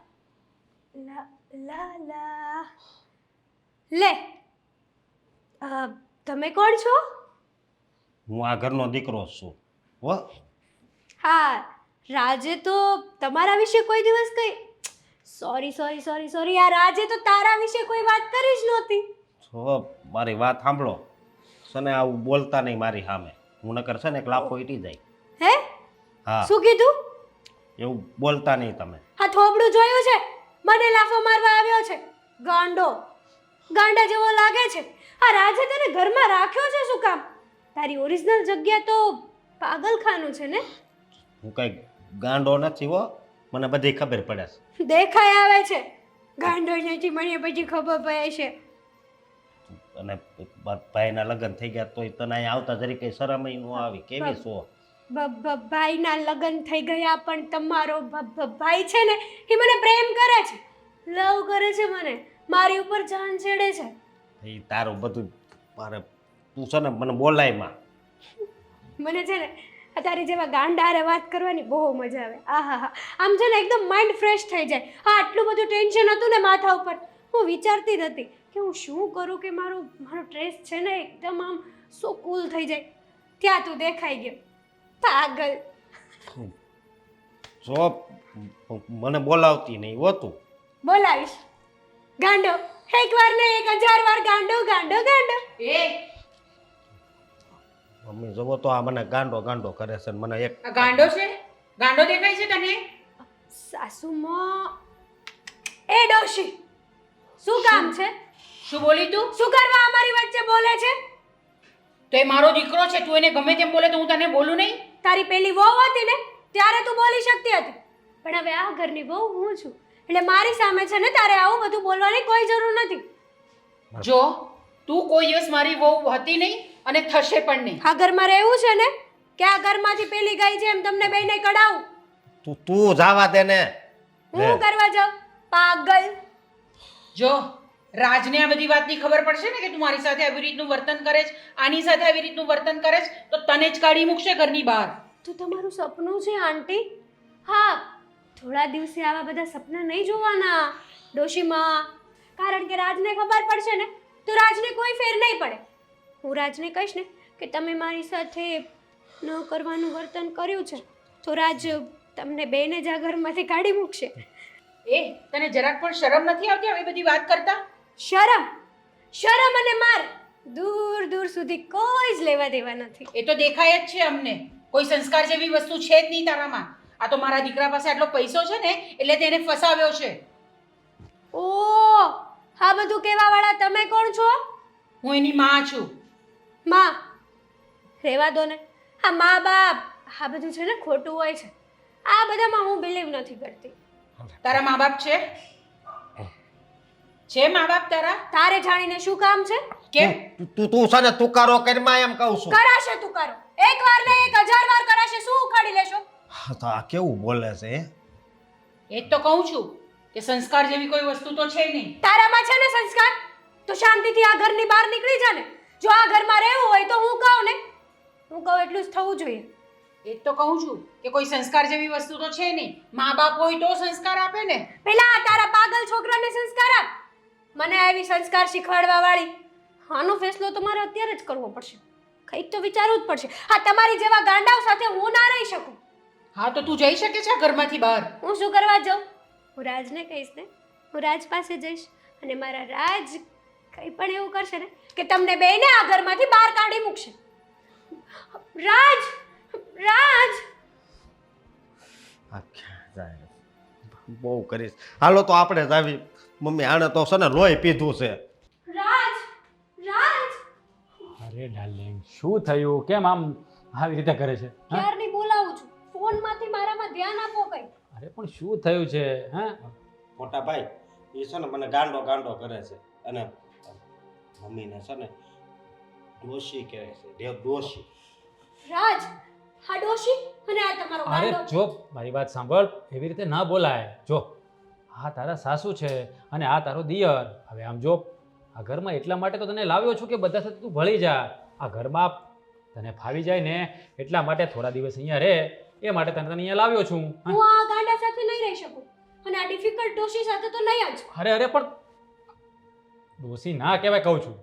લા લા લા. લે, તમે કોણ છો? હું આ ઘરનો દીકરો જ છું. હો, હા, રાજે તો તમારા વિશે કોઈ દિવસ કઈ સોરી સોરી સોરી સોરી યાર, રાજે તો તારા વિશે કોઈ વાત કરી જ નહોતી. જો મારી વાત સાંભળો, છે ને આવું બોલતા નહીં મારી સામે. હું નકર છે ને એક લાફો ઈટી જાય. હે? હા, શું કીધું? એવું બોલતા નહીં તમે. આ થોબડું જોયું છે? મને લાફો મારવા આવ્યો છે. ગાંડો, ગાંડા જેવો લાગે છે. આ રાજે તને ઘરમાં રાખ્યો છે શું કામ? તારી ઓરિજિનલ જગ્યા તો પાગલખાનું છે ને? હું કઈ ગાંડો નથી હો, મને બધી ખબર પડે છે. દેખાય આવે છે ગાંડો નથી, મને પછી ખબર પડે છે. અને ભાઈના લગ્ન થઈ ગયા તોય તને અહીંયા આવતા જરી કઈ શરમ ન આવી. કેવી છો? ભાઈના લગ્ન થઈ ગયા પણ તમારો ભાઈ છે ને એ મને પ્રેમ કરે છે, લવ કરે છે, મને મારી ઉપર જાન છેડે છે. એ તારું બધું મારે તું છે ને મને બોલાય માં. મને છે ને તારી જેવા ગાંડારે વાત કરવાની બહુ મજા આવે. આહા હા, આમ છે ને એકદમ માઇન્ડ ફ્રેશ થઈ જાય. હા, આટલું બધું ટેન્શન હતું ને માથા ઉપર, હું વિચારતી જ હતી કે હું શું કરું કે મારો સ્ટ્રેસ છે ને એકદમ આમ સો કૂલ થઈ જાય. ત્યાં તું દેખાઈ ગયો. પાગલ. જો મને બોલાવતી નહીં હોતું. બોલાવીશ. ગાંડો. એક વાર ને 1000 વાર ગાંડો ગાંડો ગાંડો. એ મમ્મી જવો તો આ મને ગાંડો ગાંડો કરે છે ને મને એક આ ગાંડો છે? ગાંડો દેખાય છે તને? સાસુમાં એ ડોશી શું કામ છે? શું બોલી તું? શું કરવા અમારી વચ્ચે બોલે છે? તો એ મારો દીકરો છે, તું એને ગમે તેમ બોલે તો હું તને બોલું નહીં? તારી પેલી વહુ હતી ને ત્યારે તું બોલી શકતી હતી, પણ હવે આ ઘરની વહુ હું છું એટલે મારી સામે છે ને તારે આવું બધું બોલવાની કોઈ જરૂર નથી. જો તું કોઈ દિવસ મારી વહુ હતી નહીં અને થશે પણ નહીં. આ ઘરમાં રહેવું છે ને કે આ ઘરમાંથી પેલી ગઈ છે એમ તમને બેયને કઢાવું? તું જવા દે ને. હું કરવા જાઉં? પાગલ. જો રાજને આ બધી વાતની ખબર પડશે ને કે તું મારી સાથે આવી રીતનું વર્તન કરે છે, આની સાથે આવી રીતનું વર્તન કરે છે, તો તને જ કાઢી મૂકશે ઘરની બહાર. તો તમારું સપનું છે આંટી? હા, થોડા દિવસે આવા બધા સપના નહીં જોવાના ડોશીમાં, કારણ કે રાજને ખબર પડશે ને તો રાજને કોઈ ફેર નહીં પડે. હું રાજને કહીશ ને કે તમે મારી સાથે ન કરવાનું વર્તન કર્યું છે તો રાજ તમને બેને જ આ ઘરમાંથી કાઢી મૂકશે. એ તને જરાક પણ શરમ નથી આવતી આવી બધી વાત કરતા? શરમ અને માર દૂર દૂર સુધી કોઈ જ લેવા દેવા નથી. એ તો દેખાય જ છે અમને. કોઈ સંસ્કાર જેવી વસ્તુ છે જ નહીં તારામાં. આ તો મારા દીકરા પાસે આટલો પૈસો છે ને એટલે તેને ફસાવ્યો છે. ઓ, આ બધું કહેવા વાળા તમે કોણ છો? હું એની માં છું. માં રહેવા દો ને. આ મા બાપ આ બધું છે ને ખોટું હોય છે. આ બધામાં હું બિલીવ નથી કરતી. તારા મા બાપ છે? છે મા બાપ તારા? તારે જાણીને શું કામ છે? કેમ? તું છે ને તુકારો કરીમાં એમ કહું છું. કરાશે તું કરો. એક વાર ને 1000 વાર કરાશે. શું ઉખાડી લેશો? તો આ કેવું બોલે છે હે? એ જ તો કહું છું કે સંસ્કાર જેવી કોઈ વસ્તુ તો છે નહીં. તારામાં છે ને સંસ્કાર? તો શાંતિથી આ ઘરની બહાર નીકળી જા ને. જો આ ઘરમાં રહેવું હોય તો હું કહું ને, હું કહું એટલું જ થવું જોઈએ. એ જ તો કહું છું કે કોઈ સંસ્કાર જેવી વસ્તુ તો છે નહીં. મા બાપ હોય તો સંસ્કાર આપે ને. પેલા આ તારા પાગલ છોકરાને સંસ્કાર આપ. મને આવી સંસ્કાર શીખવાડવા વાળી આનો ફેસલો તો મારે અત્યારે જ કરવો પડશે. કંઈક તો વિચારવું જ પડશે. હા, તમારી જેવા ગાંડાઓ સાથે હું ના રહી શકું. હા તો તું જઈ શકે છે આ ઘરમાંથી બહાર? હું શું કરવા જાઉં? હું રાજને કહીશ ને, હું રાજ પાસે જઈશ અને મારા રાજ કંઈ પણ એવું કરશે ને કે તમને બેયને આ ઘરમાંથી બહાર કાઢી મૂકશે. રાજ, રાજ. આ ક્યાં જાય? બહુ કરીશ. હાલો તો આપણે જ આવી. મમ્મી આને તો છે ને લોહી પીધું છે. રાજ, રાજ. અરે ડાર્લિંગ, શું થયું? કેમ આમ આવી રીતે કરે છે? હા? ક્યારની બોલાવું છું. ફોનમાંથી મારામાં ધ્યાન આપો કંઈ. અરે પણ શું થયું છે? હા, મોટા ભાઈ એ છે ને મને ગાંડો ગાંડો કરે છે અને મમ્મીને છે ને ડોશી કહે છે. દેવ ડોશી. રાજ, આ ડોશી અને આ તમારો અરે ગાંડો. જો મારી વાત સાંભળ, એવી રીતે ના બોલાય. જો આ તારા સાસુ છે અને આ તારો દિયર. હવે આમ જો આ ઘરમાં એટલા માટે તો તને લાવ્યો છું કે બધા સાથે તું ભળી જા. આ ઘરમાં તને ફાવી જાય ને એટલા માટે થોડા દિવસ અહીંયા રહે, એ માટે તને અહીંયા લાવ્યો છું. હા? હું આ ગાંડા સાથે નહીં રહી શકું અને આ ડિફિકલ્ટ ડોશી સાથે તો નહીં જ. અરે પણ ડોસી ના કહેવાય કહું છું.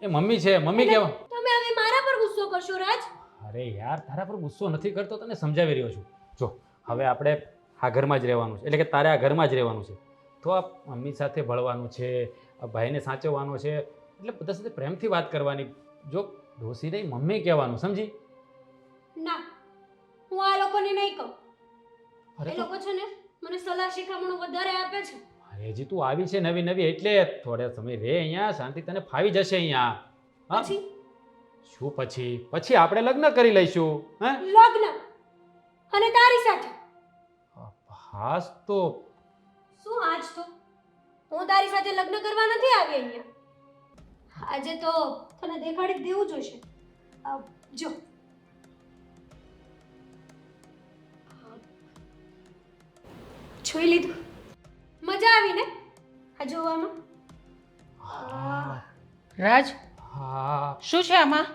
એ મમ્મી છે, મમ્મી કહેવાય. તમે હવે મારા પર ગુસ્સો કરશો રાજ? અરે યાર, તારા પર ગુસ્સો નથી કરતો, તને સમજાવી રહ્યો છું. જો હવે આપણે આ ઘરમાં જ રહેવાનું છે, એટલે કે તારે આ ઘરમાં જ રહેવાનું છે. તો આ મમ્મી સાથે ભળવાનું છે, આ ભાઈને સાચવવાનો છે, એટલે બધા સાથે પ્રેમથી વાત કરવાની. જો ડોસી નહીં મમ્મી કહેવાનું, સમજી? ના, હું આ લોકોને નહીં કહું. અરે એ તો લોકો છે ને મને સલાહ શિખામણો વધારે આપે છે. અરે હજી તું આવી છે નવી નવી, એટલે થોડા સમય રહે અહીંયા, શાંતિ તને ફાવી જશે અહીંયા. હા? પછી શું પછી? પછી આપણે લગ્ન કરી લઈશું. હા લગ્ન અને તારી સાથે. હાસ તો શું આજ તો હું તારી સાથે લગ્ન કરવા નથી આવી અહીંયા. આજે તો તને દેખાડી જ દેવું જોઈશે. જો જોઈ લીધું? મજા આવી ને આ જોવામાં? રાજ, હા શું છે આમાં?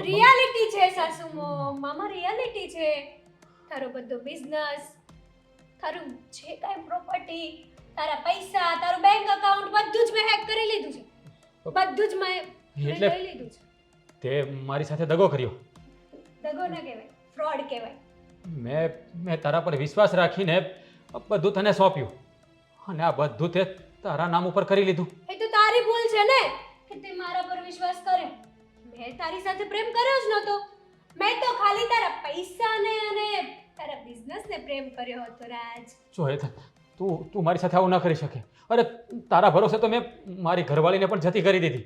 રિયાલિટી છે સાસુમો, મામા રિયાલિટી છે. તારો બધો બિઝનેસ, તારું જે કાંઈ પ્રોપર્ટી, તારા પૈસા, તારું બેંક અકાઉન્ટ બધું જ મેં હેક કરી લીધું છે. બધું જ મેં એટલે લઈ લીધું છે. તે મારી સાથે દગો કર્યો. દગો ન કહેવાય, ફ્રોડ કહેવાય. મેં તારા પર વિશ્વાસ રાખીને બધું તને સોંપ્યું અને આ બધું તે તારા નામ ઉપર કરી લીધું. એ તો તારી ભૂલ છે ને કે તે મારા પર વિશ્વાસ કર્યો. મેં તારી સાથે પ્રેમ કર્યો જ નહોતો. મેં તો ખાલી તારા પૈસાને અને તારા બિઝનેસને પ્રેમ કર્યો હતો રાજ. જો હેતલ, તું મારી સાથે આવું ન કરી શકે. અરે તારા ભરોસે તો મેં મારી ઘરવાળીને પણ જતી કરી દીધી.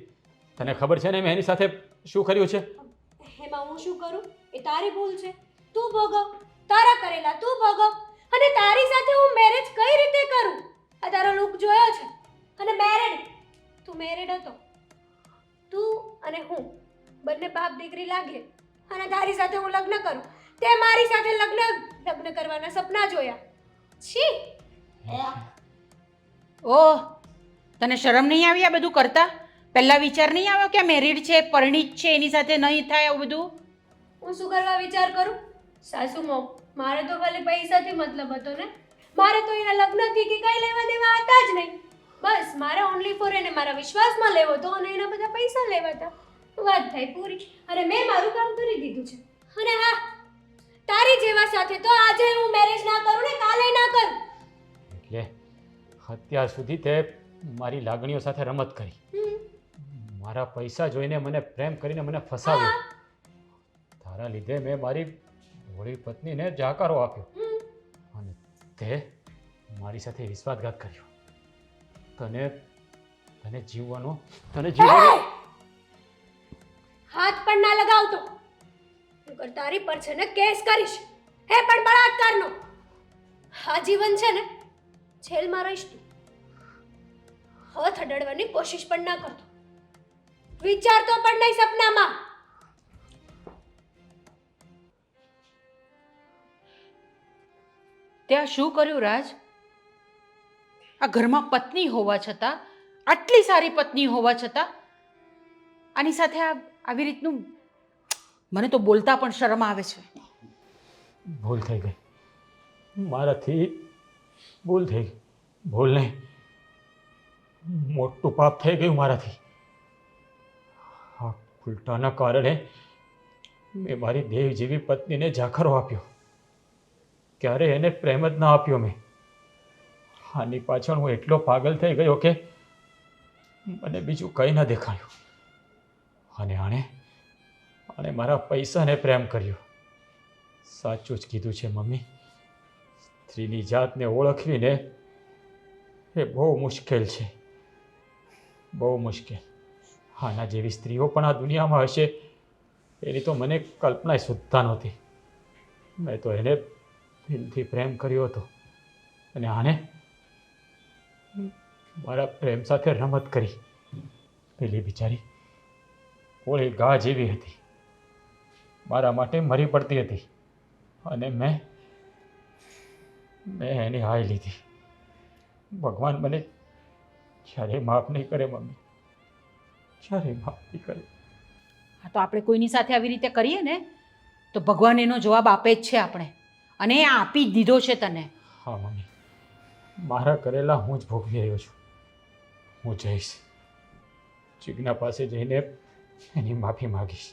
તને ખબર છે ને મેં એની સાથે શું કર્યું છે? એમાં હું શું કરું? એ તારી ભૂલ છે. તું ભોગવ. તારા કરેલા તું ભોગવ. અને તારી સાથે હું મેરેજ કઈ રીતે કરું? આ તારો લુક જોયો છે. અને મેરેડ, તું મેરેડ હતો. તું અને હું બંને બાપ દીકરી લાગીએ અને તારી સાથે હું લગ્ન કરું. તે મારી સાથે લગ્ન કરવાના સપના જોયા. છી. ઓહ, તને શરમ નહીં આવી આ બધું કરતા? પહેલાં વિચાર નહીં આવ્યો કે મેરિડ છે, પરિણીત છે, એની સાથે નહીં થાય આવું બધું? હું શું કરવા વિચાર કરું? સાસુમાં મારે તો ખાલી પૈસાથી મતલબ હતો ને. મારે તો એના લગ્નથી કે કઈ લેવા દેવા હતા જ નહીં. બસ મારે ઓનલી ફોર એને મારા વિશ્વાસમાં લેવો હતો અને એના બધા પૈસા લેવા હતા. વાત થઈ પૂરી. અને મેં મારું કામ કરી દીધું છે. અને હા, તારી જેવા સાથે તો આજે હું મેરેજ ના કરું ને કાલે ના કરું. એટલે અત્યાર સુધી તે મારી લાગણીઓ સાથે રમત કરી, મારા પૈસા જોઈને મને પ્રેમ કરીને મને ફસાવ્યો. તારા લીધે મેં મારી ભોળી પત્નીને જાકારો આપ્યો અને તે મારી સાથે વિશ્વાસઘાત કર્યો. તને જીવવાનો હાથ પણ ના લગાવતો. નકર તારી પર છે ને કેસ કરીશ. હે પણ બળાત્કારનો. આ જીવન છે ને જેલમાં રહીશ તું. હાથ અડાડવાની કોશિશ પણ ના કરતો. વિચારતો પણ નહીં સપનામાં. ત્યાં શું કર્યું રાજ? આ ઘરમાં પત્ની હોવા છતાં, આટલી સારી પત્ની હોવા છતાં આની સાથે આવી રીતનું, મને તો બોલતા પણ શરમ આવે છે. ભૂલ થઈ ગઈ મારાથી, ભૂલ થઈ ગઈ. ભૂલ નહીં, મોટું પાપ થઈ ગયું મારાથી. આ ઉલટાના કારણે મેં મારી દેવ જેવી પત્નીને જાખરો આપ્યો. ક્યારે એને પ્રેમ જ ના આપ્યો મેં. આની પાછળ હું એટલો પાગલ થઈ ગયો કે મને બીજું કંઈ ન દેખાયું. અને આણે મારા પૈસાને પ્રેમ કર્યો. સાચું જ કીધું છે મમ્મી, સ્ત્રીની જાતને ઓળખવીને એ બહુ મુશ્કેલ છે, બહુ મુશ્કેલ. આના જેવી સ્ત્રીઓ પણ આ દુનિયામાં હશે એની તો મને કલ્પના સુદ્ધા નહોતી. મેં તો એને દિલથી પ્રેમ કર્યો હતો અને આને મારા પ્રેમ સાથે રમત કરી. પેલી બિચારી ઓળી ગા જેવી હતી, મારા માટે મરી પડતી હતી અને મેં એની હાય લીધી. ભગવાન મને ક્યારેય માફ નહીં કરે મમ્મી, ક્યારેય માફ નહીં કરે. હા, તો આપણે કોઈની સાથે આવી રીતે કરીએ ને તો ભગવાન એનો જવાબ આપે જ છે આપણે, અને એ આપી જ દીધો છે તને. હા મમ્મી, મારા કરેલા હું જ ભોગવી રહ્યો છું. હું જઈશ, જીજ્ઞા પાસે જઈને એની માફી માગીશ.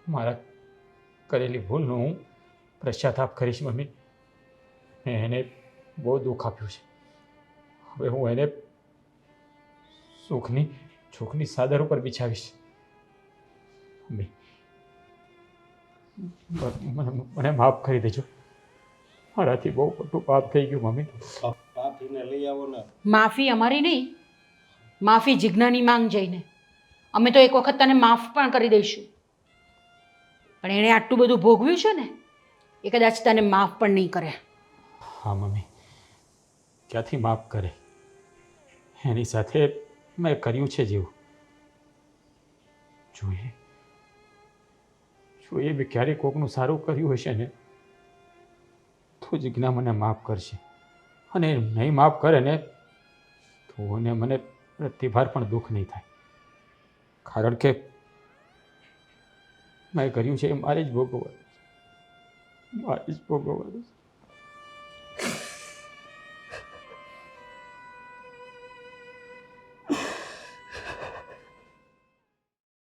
મારા કરેલી ભૂલનું હું પશ્ચાતાપ કરીશ મમ્મી. મેં એને બહુ દુઃખ આપ્યું છે. હવે હું એને સુખની ચાદર ઉપર બિછાવીશ. મમ્મી, મને માફ કરી દેજો. મારાથી બહુ મોટું પાપ થઈ ગયું મમ્મી. પાપીને લઈ આવો ને. માફી અમારી નહીં, માફી જીજ્ઞાની માંગ જઈને. અમે તો એક વખત તને માફ પણ કરી દઈશું, પણ એણે આટલું બધું ભોગવ્યું છે ને એ કદાચ તને માફ પણ નહીં કરે. હા મમ્મી, ક્યાંથી માફ કરે? એની સાથે મેં કર્યું છે જેવું. જોઈએ મેં ક્યારેક કોકનું સારું કર્યું હશે ને તો જીજ્ઞા મને માફ કરશે, અને નહીં માફ કરે ને તો મને પ્રતિભાર પણ દુઃખ નહીં થાય. કારણ કે મેં કર્યું છે એ મારે જ ભોગવવાનું છે.